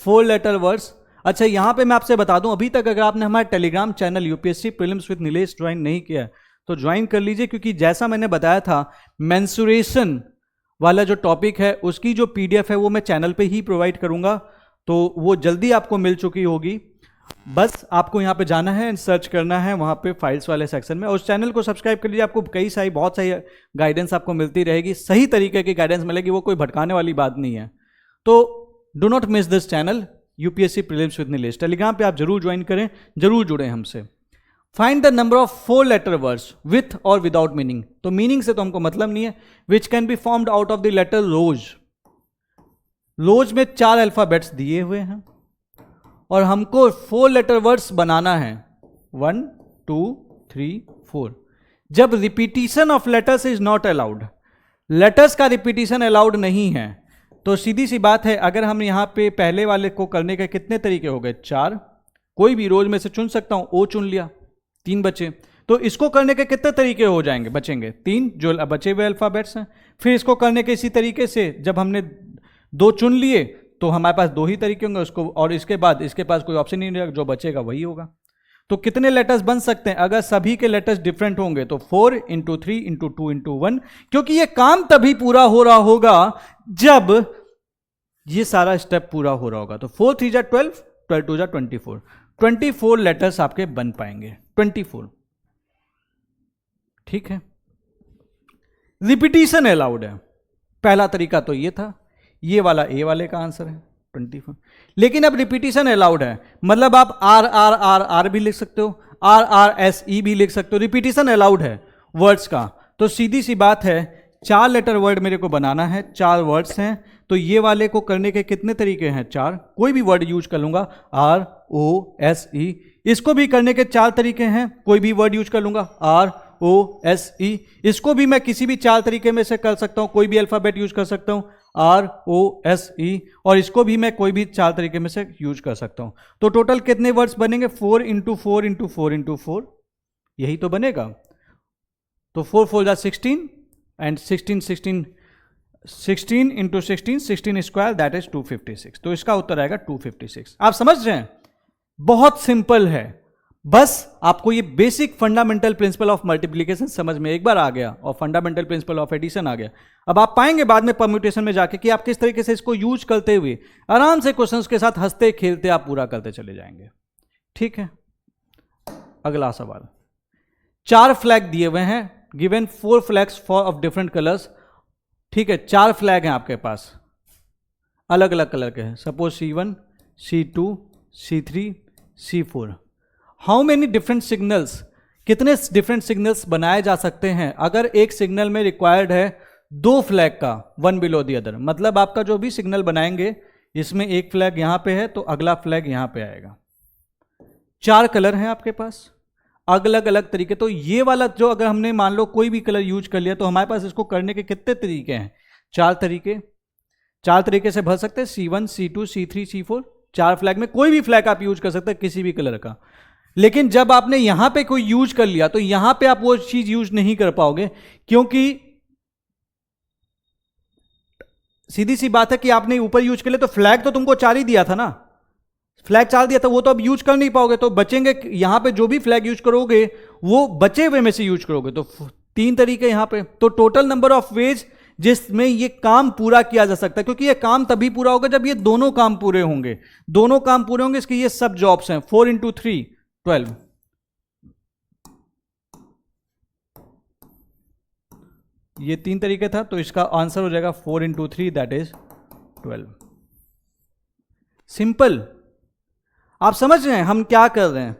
4 letter words. अच्छा, यहां पे मैं आपसे बता दूं, अभी तक अगर आपने हमारा Telegram channel UPSC prelims with Nilesh join नहीं किया तो ज्वाइन कर लीजिए, क्योंकि जैसा मैंने बताया था मेंसुरेशन वाला जो टॉपिक है उसकी जो पीडीएफ है वो मैं चैनल पे ही प्रोवाइड करूंगा, तो वो जल्दी आपको मिल चुकी होगी। बस आपको यहाँ पे जाना है एंड सर्च करना है वहाँ पे फाइल्स वाले सेक्शन में, और उस चैनल को सब्सक्राइब कर लीजिए। आपको बहुत सारी गाइडेंस आपको मिलती रहेगी, सही तरीके की गाइडेंस मिलेगी, वो कोई भटकाने वाली बात नहीं है। तो do not miss this channel UPSC prelims with Nilesh. Telegram पे आप जरूर ज्वाइन करें, जरूर जुड़ें हमसे। Find the number of 4 letter words with और विदाउट मीनिंग। तो मीनिंग से तो हमको मतलब नहीं है। Which can be formed out of the letter rose. Rose में 4 अल्फाबेट्स दिए हुए हैं और हमको 4 लेटर वर्ड्स बनाना है, 1 2 3 4। जब repetition of letters is not allowed, letters का रिपीटिशन अलाउड नहीं है, तो सीधी सी बात है, अगर हम यहां पे पहले वाले को करने के कितने तरीके हो गए, 4। कोई भी रोज में से चुन सकता हूं, ओ चुन लिया, 3 बचे। तो इसको करने के कितने तरीके हो जाएंगे, बचेंगे 3 जो बचे हुए अल्फाबेट्स हैं। फिर इसको करने के इसी तरीके से जब हमने 2 चुन लिए तो हमारे पास 2 ही तरीके होंगे उसको, और इसके बाद इसके पास कोई ऑप्शन नहीं रहेगा, जो बचेगा वही होगा। तो कितने लेटर्स बन सकते हैं, अगर सभी के लेटर्स डिफरेंट होंगे तो 4 × 3 × 2 × 1, क्योंकि ये काम तभी पूरा हो रहा होगा जब ये सारा स्टेप पूरा हो रहा होगा। तो 4 3 जा 12, 12 2 जा 24, 24 लेटर्स आपके बन पाएंगे, 24। ठीक है, रिपीटिशन अलाउड है। पहला तरीका तो ये था, ये वाला ए वाले का आंसर है 24। लेकिन अब रिपीटिशन अलाउड है, मतलब आप आर आर आर आर भी लिख सकते हो, आर आर एस ई भी लिख सकते हो, रिपीटिशन अलाउड है वर्ड्स का। तो सीधी सी बात है, 4 लेटर वर्ड मेरे को बनाना है, 4 वर्ड्स हैं, तो ये वाले को करने के कितने तरीके हैं, 4। कोई भी वर्ड यूज कर लूंगा, आर ओ एस ई। इसको भी करने के 4 तरीके हैं, कोई भी वर्ड यूज कर लूंगा, आर ओ एस ई। इसको भी मैं किसी भी 4 तरीके में से कर सकता हूं, कोई भी अल्फाबेट यूज कर सकता हूं, आर ओ एस ई। और इसको भी मैं कोई भी 4 तरीके में से यूज कर सकता हूं। तो टोटल कितने वर्ड्स बनेंगे, 4 × 4 × 4 × 4, यही तो बनेगा। तो 4 4 जा 16 एंड 16 16 16 × 16 16 स्क्वायर, दैट इज 256। तो इसका उत्तर आएगा 256। आप समझ रहे हैं, बहुत सिंपल है। बस आपको ये basic fundamental principle of multiplication समझ में एक बार आ गया और फंडामेंटल प्रिंसिपल ऑफ एडिशन आ गया। अब आप पाएंगे बाद में परम्यूटेशन में जाके कि आप किस तरीके से इसको यूज करते हुए आराम से क्वेश्चंस के साथ हंसते खेलते आप पूरा करते चले जाएंगे। ठीक है, अगला सवाल। 4 फ्लैग दिए हुए हैं, given 4 flags for of different colours. ठीक है, 4 फ्लैग हैं आपके पास, अलग अलग कलर के हैं। Suppose C1 C2 C3 C4। How many different signals, कितने डिफरेंट सिग्नल्स बनाए जा सकते हैं अगर एक सिग्नल में रिक्वायर्ड है 2 फ्लैग का, 1 बिलो दी अदर। मतलब आपका जो भी सिग्नल बनाएंगे, इसमें एक फ्लैग यहां पे है तो अगला फ्लैग यहां पे आएगा। 4 कलर हैं आपके पास, अलग अलग तरीके। तो ये वाला जो अगर हमने मान लो कोई भी कलर यूज कर लिया तो हमारे पास इसको करने के कितने तरीके हैं, 4 तरीके। 4 तरीके से भर सकते हैं, C1 C2 C3 C4। 4 flag में कोई भी फ्लैग आप यूज कर सकते हैं किसी भी कलर का। लेकिन जब आपने यहां पे कोई यूज कर लिया तो यहां पे आप वो चीज यूज नहीं कर पाओगे, क्योंकि सीधी सी बात है कि आपने ऊपर यूज कर लिया तो फ्लैग तो तुमको 4 ही दिया था ना, फ्लैग 4 दिया था, वो तो अब यूज कर नहीं पाओगे। तो बचेंगे यहां पे जो भी फ्लैग यूज करोगे वो बचे हुए में से यूज करोगे। तो 3 तरीके यहां पे। तो टोटल नंबर ऑफ वेज जिसमें ये काम पूरा किया जा सकता है, क्योंकि ये काम तभी पूरा होगा जब ये दोनों काम पूरे होंगे। दोनों काम पूरे होंगे, इसके ये सब जॉब्स हैं। 4 × 3 12। ये 3 तरीके था, तो इसका आंसर हो जाएगा 4 × 3, दैट इज 12। सिंपल। आप समझ रहे हैं हम क्या कर रहे हैं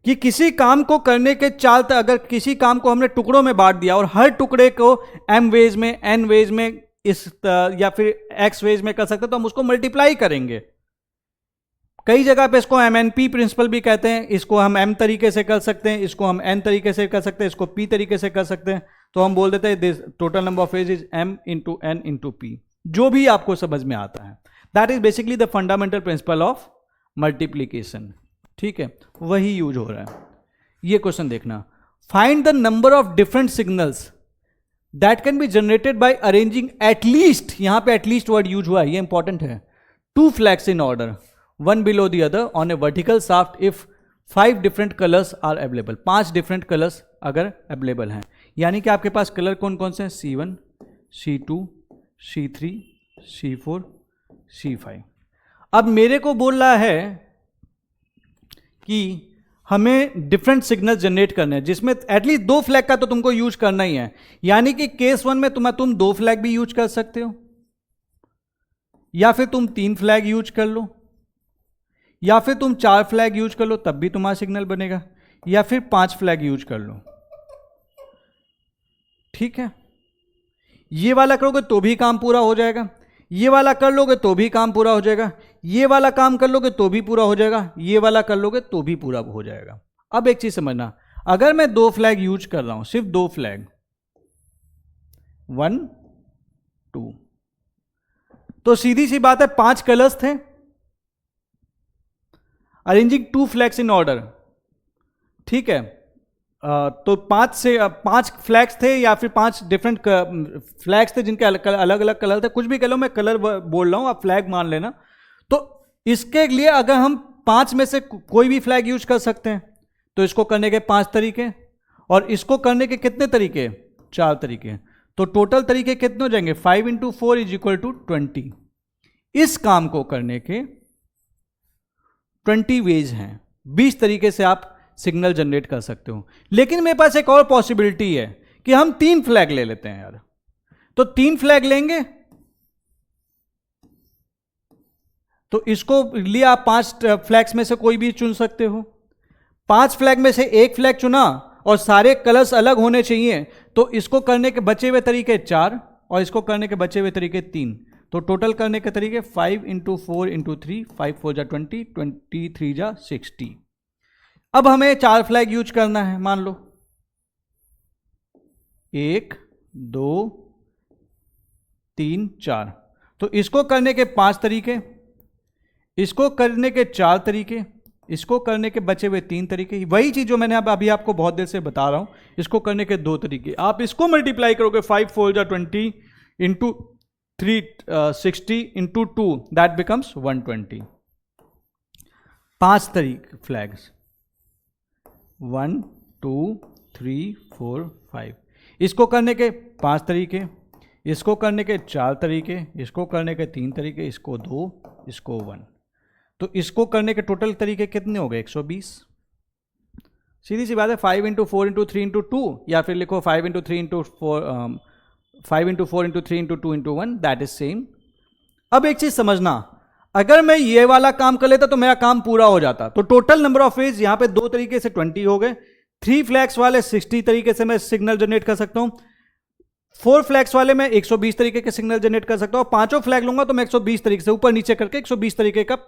कि किसी काम को करने के 4, अगर किसी काम को हमने टुकड़ों में बांट दिया और हर टुकड़े को m वेज में, n वेज में, इस या फिर x वेज में कर सकते, तो हम उसको मल्टीप्लाई करेंगे। कई जगह पे इसको MNP प्रिंसिपल भी कहते हैं, इसको हम M तरीके से कर सकते हैं, इसको हम N तरीके से कर सकते हैं, इसको P तरीके से कर सकते हैं। तो हम बोल देते हैं this total number of ways is M into N into P, जो भी आपको समझ में आता है। That is basically the fundamental principle of multiplication. ठीक है, वही यूज हो रहा है। ये क्वेश्चन देखना, find the number of different signals that can be generated by arranging at least, यहां पे एटलीस्ट वर्ड यूज हुआ है, ये इंपॉर्टेंट है, 2 flags in order one below the other on a vertical shaft if 5 different colours are available. 5 different colours अगर available हैं, यानी कि आपके पास कलर कौन कौन से हैं, C1, C2, C3, C4, C5। अब मेरे को बोल रहा है कि हमें डिफरेंट सिग्नल जनरेट करने हैं जिसमें एटलीस्ट 2 फ्लैग का तो तुमको यूज करना ही है। यानी कि केस 1 में तुम 2 फ्लैग भी यूज कर सकते हो, या फिर तुम 3 फ्लैग यूज कर लो, या फिर तुम 4 फ्लैग यूज कर लो, तब भी तुम्हारा सिग्नल बनेगा, या फिर 5 फ्लैग यूज कर लो। ठीक है, ये वाला करोगे तो भी काम पूरा हो जाएगा, ये वाला कर लोगे तो भी काम पूरा हो जाएगा, ये वाला काम कर लोगे तो भी पूरा हो जाएगा, ये वाला कर लोगे तो भी पूरा हो जाएगा। अब एक चीज समझना, अगर मैं 2 फ्लैग यूज कर रहा हूं, सिर्फ 2 फ्लैग 1 2, तो सीधी सी बात है 5 कलर्स थे, अरेंजिंग 2 फ्लैग्स इन ऑर्डर। ठीक है, तो 5 फ्लैग्स थे या फिर 5 डिफरेंट फ्लैग्स थे जिनके अलग अलग कलर थे, कुछ भी कह लो, मैं कलर बोल रहा हूं, आप फ्लैग मान लेना। तो इसके लिए अगर हम 5 में से कोई भी फ्लैग यूज कर सकते हैं, तो इसको करने के 5 तरीके, और इसको करने के कितने तरीके, 4 तरीके। तो टोटल तरीके कितने हो जाएंगे, 5 इंटू 4 इज इक्वल टू 20। इस काम को करने के 20 वेज हैं, 20 तरीके से आप सिग्नल जनरेट कर सकते हो। लेकिन मेरे पास एक और पॉसिबिलिटी है कि हम 3 फ्लैग ले लेते हैं यार। तो 3 फ्लैग लेंगे, तो इसको लिए आप 5 फ्लैग्स में से कोई भी चुन सकते हो। 5 फ्लैग में से एक फ्लैग चुना और सारे कलर्स अलग होने चाहिए, तो इसको करने के बचे हुए तरीके 4 और इसको करने के बचे हुए तरीके 3। तो टोटल करने के तरीके 5 इंटू 4 इंटू 3, 5 4 जा 20, 23 जा 60। अब हमें 4 फ्लैग यूज करना है, मान लो 1 2 3 4। तो इसको करने के 5 तरीके, इसको करने के 4 तरीके, इसको करने के बचे हुए 3 तरीके। वही चीज जो मैंने अभी आपको बहुत देर से बता रहा हूं, इसको करने के 2 तरीके। आप इसको मल्टीप्लाई करोगे 5 4 जा 20 इंटू 3 60 इंटू 2, दैट बिकम्स 120। 5 तरीके फ्लैग्स 1 2 3 4 5। इसको करने के 5 तरीके, इसको करने के 4 तरीके, इसको करने के 3 तरीके, इसको 2, इसको 1। तो इसको करने के टोटल तरीके कितने हो गए, 120। सीधी सी बात है, 5 इंटू 4 इंटू 3 इंटू 2, या फिर लिखो 5 into 3 into 4, 5 into 4 into 3 into 2 into 1, that is same. अब एक चीज समझना, अगर मैं ये वाला काम कर लेता तो मेरा काम पूरा हो जाता। तो टोटल नंबर ऑफ वेज यहां पे 2 तरीके से 20 हो गए, 3 फ्लैग्स वाले 60 तरीके से मैं सिग्नल जनरेट कर सकता हूं, 4 फ्लैग्स वाले में 120 तरीके के सिग्नल जनरेट कर सकता हूं, 5 फ्लैग लूंगा तो मैं 120 तरीके से ऊपर नीचे करके 120 तरीके का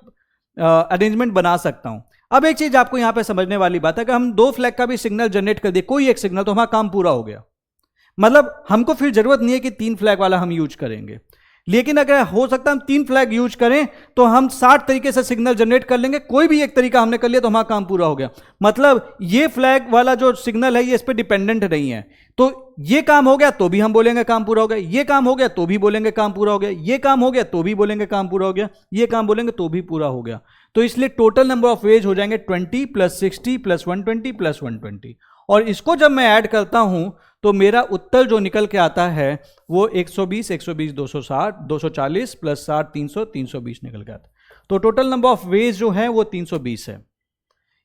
अरेंजमेंट बना सकता हूं। अब एक चीज आपको यहां पे समझने वाली बात है कि हम 2 फ्लैग का भी सिग्नल जनरेट कर दिए, कोई एक सिग्नल, तो हमारा काम पूरा हो गया। मतलब हमको फिर जरूरत नहीं है कि 3 फ्लैग वाला हम यूज करेंगे। लेकिन अगर हो सकता है हम 3 फ्लैग यूज करें तो हम 60 तरीके से सिग्नल जनरेट कर लेंगे, कोई भी एक तरीका हमने कर लिया तो हमारा काम पूरा हो गया। मतलब ये फ्लैग वाला जो सिग्नल है ये इस पर डिपेंडेंट नहीं है। तो ये काम हो गया तो भी हम बोलेंगे काम पूरा हो गया, ये काम हो गया तो भी बोलेंगे काम पूरा हो गया, ये काम हो गया तो भी बोलेंगे काम पूरा हो गया, ये काम बोलेंगे तो भी पूरा हो गया। तो इसलिए टोटल नंबर ऑफ वेज हो जाएंगे 20 प्लस 60 प्लस 120 प्लस 120। और इसको जब मैं ऐड करता हूं तो मेरा उत्तर जो निकल के आता है वो 120 120 260 240 प्लस 60 300 320 निकल के आता है। तो टोटल नंबर ऑफ वेज जो है वो 320 है।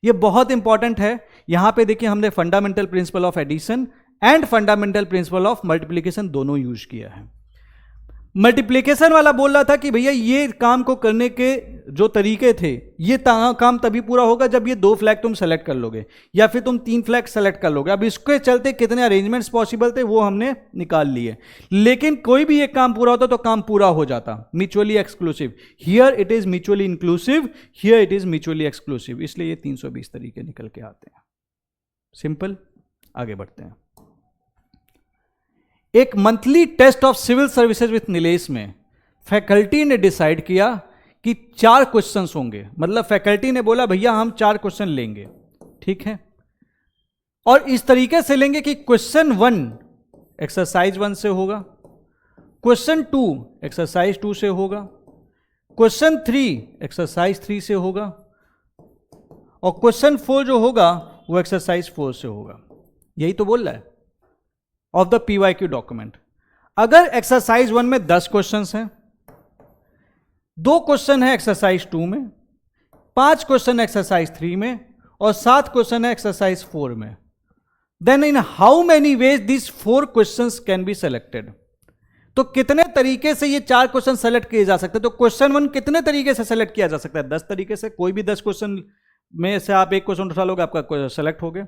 ये बहुत इंपॉर्टेंट है। यहां पे देखिए हमने fundamental principle of addition and fundamental principle of multiplication दोनों यूज किया है। मल्टीप्लिकेशन वाला बोल रहा था कि भैया ये काम को करने के जो तरीके थे, ये काम तभी पूरा होगा जब ये 2 फ्लैग तुम सेलेक्ट कर लोगे या फिर तुम 3 फ्लैग सेलेक्ट कर लोगे। अब इसके चलते कितने अरेंजमेंट्स पॉसिबल थे वो हमने निकाल लिए, लेकिन कोई भी एक काम पूरा होता तो काम पूरा हो जाता। Mutually exclusive, here it is mutually inclusive, here it is mutually exclusive, इसलिए ये 320 तरीके निकल के आते हैं। सिंपल, आगे बढ़ते हैं। एक monthly test of civil services with Nilesh में फैकल्टी ने डिसाइड किया कि 4 क्वेश्चंस होंगे, मतलब फैकल्टी ने बोला भैया हम 4 क्वेश्चन लेंगे, ठीक है, और इस तरीके से लेंगे कि क्वेश्चन 1 एक्सरसाइज 1 से होगा, क्वेश्चन 2 एक्सरसाइज 2 से होगा, क्वेश्चन 3 एक्सरसाइज 3 से होगा, और क्वेश्चन 4 जो होगा वो एक्सरसाइज 4 से होगा। यही तो बोल रहा है ऑफ द PYQ डॉक्यूमेंट। अगर एक्सरसाइज 1 में 10 क्वेश्चंस हैं, 2 क्वेश्चन है एक्सरसाइज 2 में, 5 क्वेश्चन एक्सरसाइज 3 में, और 7 क्वेश्चन है एक्सरसाइज 4 में, then in how many ways this 4 questions can be selected. तो कितने तरीके से ये 4 क्वेश्चन सेलेक्ट किए जा सकते हैं? तो क्वेश्चन 1 कितने तरीके से सेलेक्ट किया जा सकता है? 10 तरीके से। कोई भी 10 क्वेश्चन में से आप एक क्वेश्चन उठा लोगे, आपका सेलेक्ट हो गया।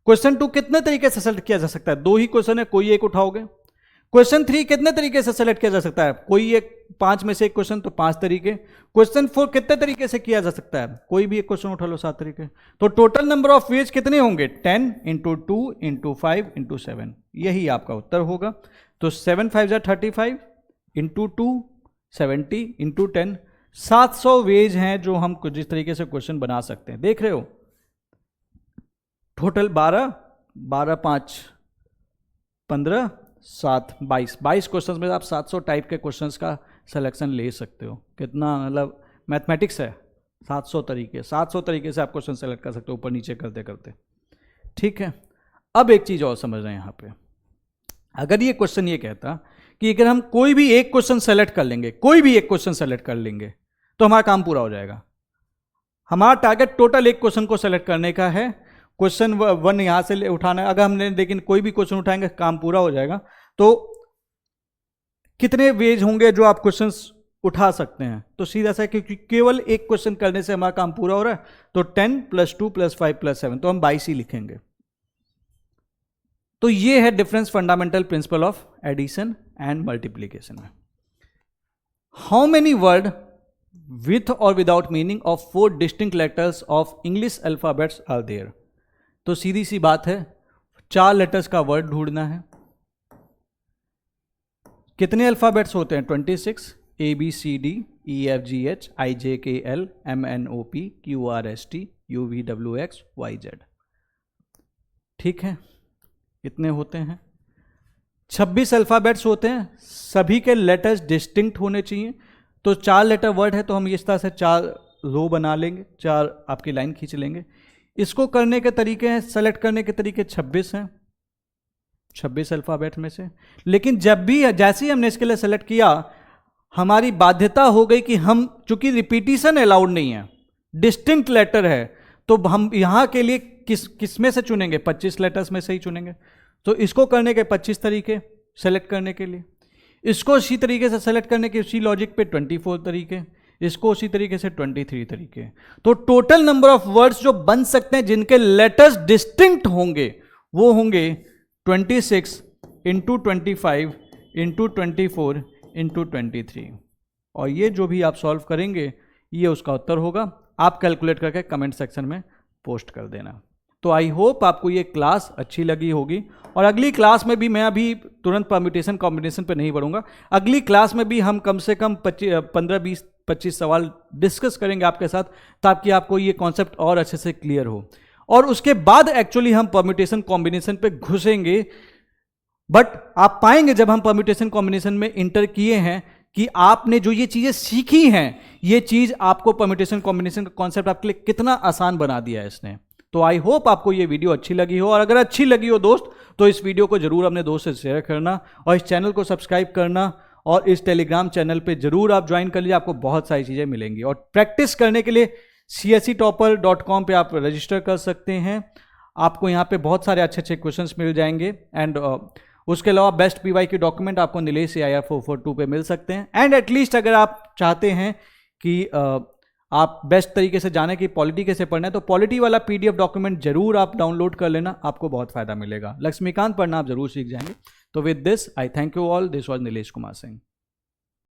क्वेश्चन 2 कितने तरीके से सेलेक्ट किया जा सकता है? 2 ही क्वेश्चन है, कोई एक उठाओगे। क्वेश्चन 3 कितने तरीके से सेलेक्ट किया जा सकता है? कोई एक, 5 में से एक क्वेश्चन, तो 5 तरीके। क्वेश्चन 4 कितने तरीके से किया जा सकता है? कोई भी एक क्वेश्चन उठा लो, 7 तरीके। तो टोटल नंबर ऑफ वेज कितने होंगे? 10 × 2 × 5 × 7, यही आपका उत्तर होगा। तो 7 × 5 = 35 × 2 70 × 10 700 वेज हैं जो हम जिस तरीके से क्वेश्चन बना सकते हैं। देख रहे हो, टोटल 12 5 15 7 22 क्वेश्चंस में आप 700 टाइप के क्वेश्चंस का सिलेक्शन ले सकते हो। कितना मतलब मैथमेटिक्स है, 700 तरीके से आप क्वेश्चन सेलेक्ट कर सकते हो ऊपर नीचे करते करते, ठीक है। अब एक चीज़ और समझ रहे हैं यहाँ पे, अगर ये क्वेश्चन ये कहता कि अगर हम कोई भी एक क्वेश्चन सेलेक्ट कर लेंगे, कोई भी एक क्वेश्चन सेलेक्ट कर लेंगे तो हमारा काम पूरा हो जाएगा। हमारा टारगेट टोटल एक क्वेश्चन को सेलेक्ट करने का है। क्वेश्चन 1 यहां से उठाना है, अगर हमने लेकिन कोई भी क्वेश्चन उठाएंगे काम पूरा हो जाएगा। तो कितने वेज होंगे जो आप क्वेश्चंस उठा सकते हैं? तो सीधा सा, क्योंकि केवल एक क्वेश्चन करने से हमारा काम पूरा हो रहा है, तो 10 + 2 + 5 + 7, तो हम 22 ही लिखेंगे। तो ये है difference fundamental principle of addition and multiplication में। हाउ मेनी वर्ड विथ और without meaning of 4 distinct letters of English alphabets are there? तो सीधी सी बात है, 4 लेटर्स का वर्ड ढूंढना है। कितने अल्फाबेट्स होते हैं? 26, ABCD EFGH IJKL MNOP QRST UVWX YZ, ठीक है, इतने होते हैं। 26 अल्फाबेट्स होते हैं, सभी के लेटर्स डिस्टिंक्ट होने चाहिए। तो 4 लेटर वर्ड है, तो हम इस तरह से 4 रो बना लेंगे, 4 आपकी लाइन खींच लेंगे। इसको करने के तरीके हैं, सेलेक्ट करने के तरीके 26 हैं, 26 अल्फाबेट में से। लेकिन जब भी जैसे ही हमने इसके लिए सेलेक्ट किया, हमारी बाध्यता हो गई कि हम, चूंकि रिपीटिशन अलाउड नहीं है, डिस्टिंक्ट लेटर है, तो हम यहां के लिए किस में से चुनेंगे? 25 लेटर्स में से ही चुनेंगे। तो इसको करने के 25 तरीके सेलेक्ट करने के लिए, इसको इसी तरीके से सेलेक्ट करने के उसी लॉजिक पे 24 तरीके, इसको उसी तरीके से 23 तरीके। तो टोटल नंबर ऑफ वर्ड्स जो बन सकते हैं जिनके लेटर्स डिस्टिंक्ट होंगे वो होंगे 26 × 25 × 24 × 23। और ये जो भी आप सॉल्व करेंगे ये उसका उत्तर होगा। आप कैलकुलेट करके कमेंट सेक्शन में पोस्ट कर देना। तो आई होप आपको ये क्लास अच्छी लगी होगी, और अगली क्लास में भी मैं अभी तुरंत परम्यूटेशन कॉम्बिनेशन पे नहीं बढ़ूंगा। अगली क्लास में भी हम कम से कम 15-20-25 सवाल डिस्कस करेंगे आपके साथ, ताकि आपको ये कॉन्सेप्ट और अच्छे से क्लियर हो। और उसके बाद एक्चुअली हम परम्यूटेशन कॉम्बिनेशन पे घुसेंगे। बट आप पाएंगे जब हम परम्यूटेशन कॉम्बिनेशन में इंटर किए हैं कि आपने जो ये चीजें सीखी हैं, ये चीज आपको परम्यूटेशन कॉम्बिनेशन का कॉन्सेप्ट आपके लिए कितना आसान बना दिया है इसने। तो आई होप आपको ये वीडियो अच्छी लगी हो, और अगर अच्छी लगी हो दोस्त, तो इस वीडियो को जरूर अपने दोस्त से शेयर करना, और इस चैनल को सब्सक्राइब करना, और इस टेलीग्राम चैनल पे जरूर आप ज्वाइन कर लीजिए, आपको बहुत सारी चीज़ें मिलेंगी। और प्रैक्टिस करने के लिए CSEtopper.com पे आप रजिस्टर कर सकते हैं। आपको यहाँ पे बहुत सारे अच्छे अच्छे क्वेश्चंस मिल जाएंगे, एंड उसके अलावा बेस्ट पीवाई की डॉक्यूमेंट आपको नीलेश AIR 442 पे मिल सकते हैं। एंड एटलीस्ट अगर आप चाहते हैं कि आप बेस्ट तरीके से जाने की पॉलिटी कैसे पढ़ना है, तो पॉलिटी वाला PDF डॉक्यूमेंट जरूर आप डाउनलोड कर लेना, आपको बहुत फायदा मिलेगा। लक्ष्मीकांत पढ़ना आप जरूर सीख जाएंगे। तो with this I thank you all, this was Nilesh Kumar Singh.